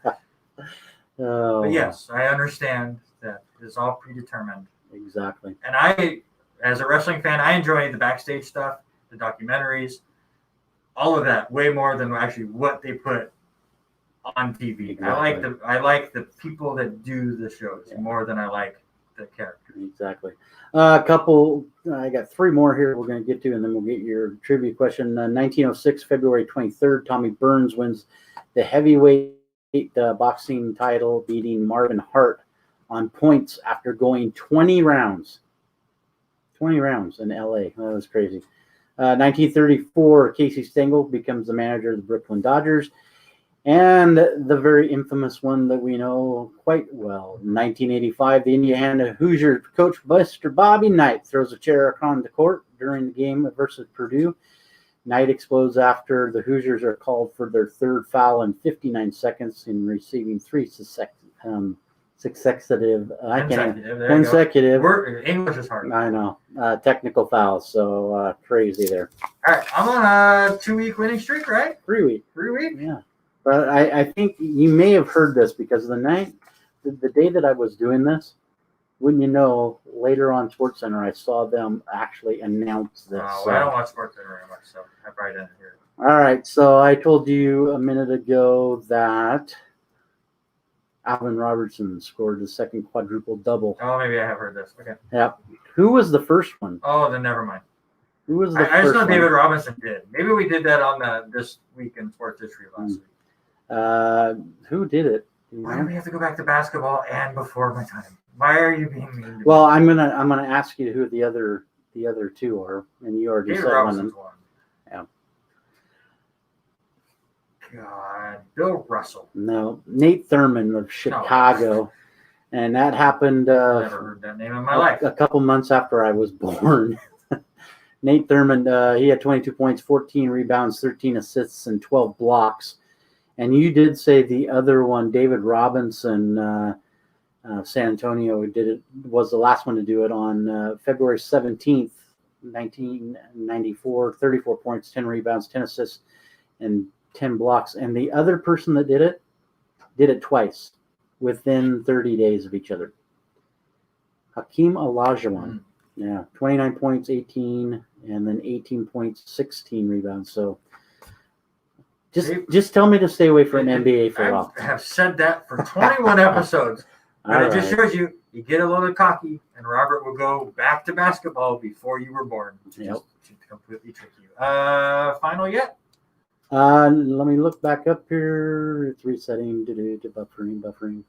Oh, but yes, I understand that it's all predetermined. Exactly. And I, as a wrestling fan, I enjoy the backstage stuff, the documentaries, all of that way more than actually what they put on TV. Exactly. I like the people that do the shows more than I like the characters. Exactly. I got 3 more here we're going to get to, and then we'll get your trivia question. 1906, February 23rd, Tommy Burns wins the heavyweight boxing title, beating Marvin Hart on points after going 20 rounds. 20 rounds in L.A. That was crazy. 1934, Casey Stengel becomes the manager of the Brooklyn Dodgers. And the very infamous one that we know quite well. In 1985, the Indiana Hoosiers coach Mr. Bobby Knight throws a chair on the court during the game versus Purdue. Knight explodes after the Hoosiers are called for their 3rd foul in 59 seconds in receiving 3 consecutive. English is hard. I know. Technical fouls. So crazy there. All right. I'm on a 2-week winning streak, right? 3 week. 3 week? Yeah. But I think you may have heard this because the day that I was doing this, wouldn't you know, later on SportsCenter, I saw them actually announce this. I don't watch SportsCenter very much, so I probably didn't hear it. All right. So I told you a minute ago that Alvin Robertson scored the 2nd quadruple double. Oh, maybe I have heard this. Okay. Yeah. Who was the first one? Oh, then never mind. Who was the I first just know one? David Robinson did. Maybe we did that on This Week in Sports History last week. Who did it? Why do we have to go back to basketball and before my time? Why are you being mean to me? Well, I'm gonna ask you who the other 2 are, and you already David said Robinson's one. one. Yeah. God, Bill Russell. No, Nate Thurmond of Chicago, and that happened. Never heard that name in my life. A couple months after I was born. Nate Thurmond, he had 22 points, 14 rebounds, 13 assists, and 12 blocks. And you did say the other one, David Robinson, San Antonio, was the last one to do it on February 17th, 1994, 34 points, 10 rebounds, 10 assists, and 10 blocks. And the other person that did it twice within 30 days of each other. Hakeem Olajuwon. Yeah, 29 points, 18, and then 18 points, 16 rebounds. So just tell me to stay away from NBA for a while. I have said that for 21 episodes. But it just shows you get a little cocky, and Robert will go back to basketball before you were born. Yep. To completely trick you. Final yet? Let me look back up here. It's resetting. Buffering.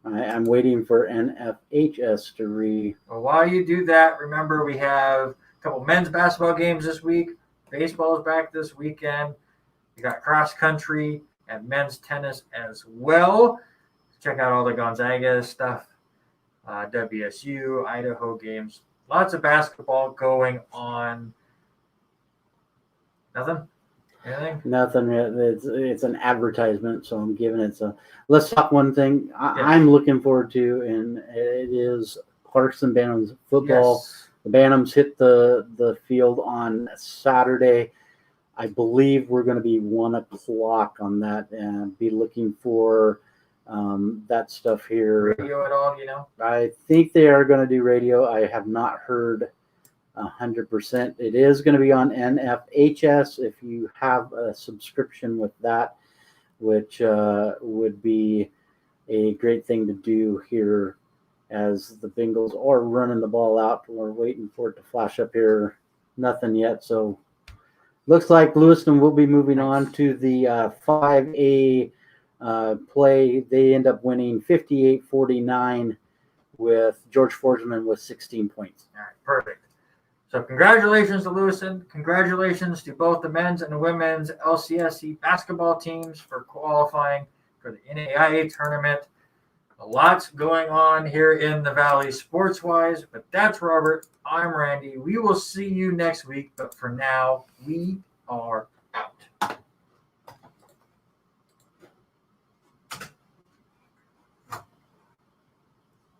I'm waiting for NFHS to Well, while you do that, remember we have a couple men's basketball games this week. Baseball is back this weekend. We got cross country and men's tennis as well. Check out all the Gonzaga stuff, WSU, Idaho games. Lots of basketball going on. Nothing? Anything? Nothing. It's an advertisement, so I'm giving it. So let's talk one thing I'm looking forward to, and it is Clarkson Bantams football. Yes. The Bantams hit the field on Saturday. I believe we're going to be 1 o'clock on that, and be looking for that stuff here. Radio at all, you know? I think they are going to do radio. I have not heard 100%. It is going to be on NFHS if you have a subscription with that. which would be a great thing to do here as the Bengals are running the ball out. We're waiting for it to flash up here. Nothing yet. So looks like Lewiston will be moving on to the 5A play. They end up winning 58-49 with George Forsman with 16 points. All right, perfect. So congratulations to Lewiston. Congratulations to both the men's and the women's LCSC basketball teams for qualifying for the NAIA tournament. A lot's going on here in the Valley sports-wise, but that's Robert. I'm Randy. We will see you next week, but for now, we are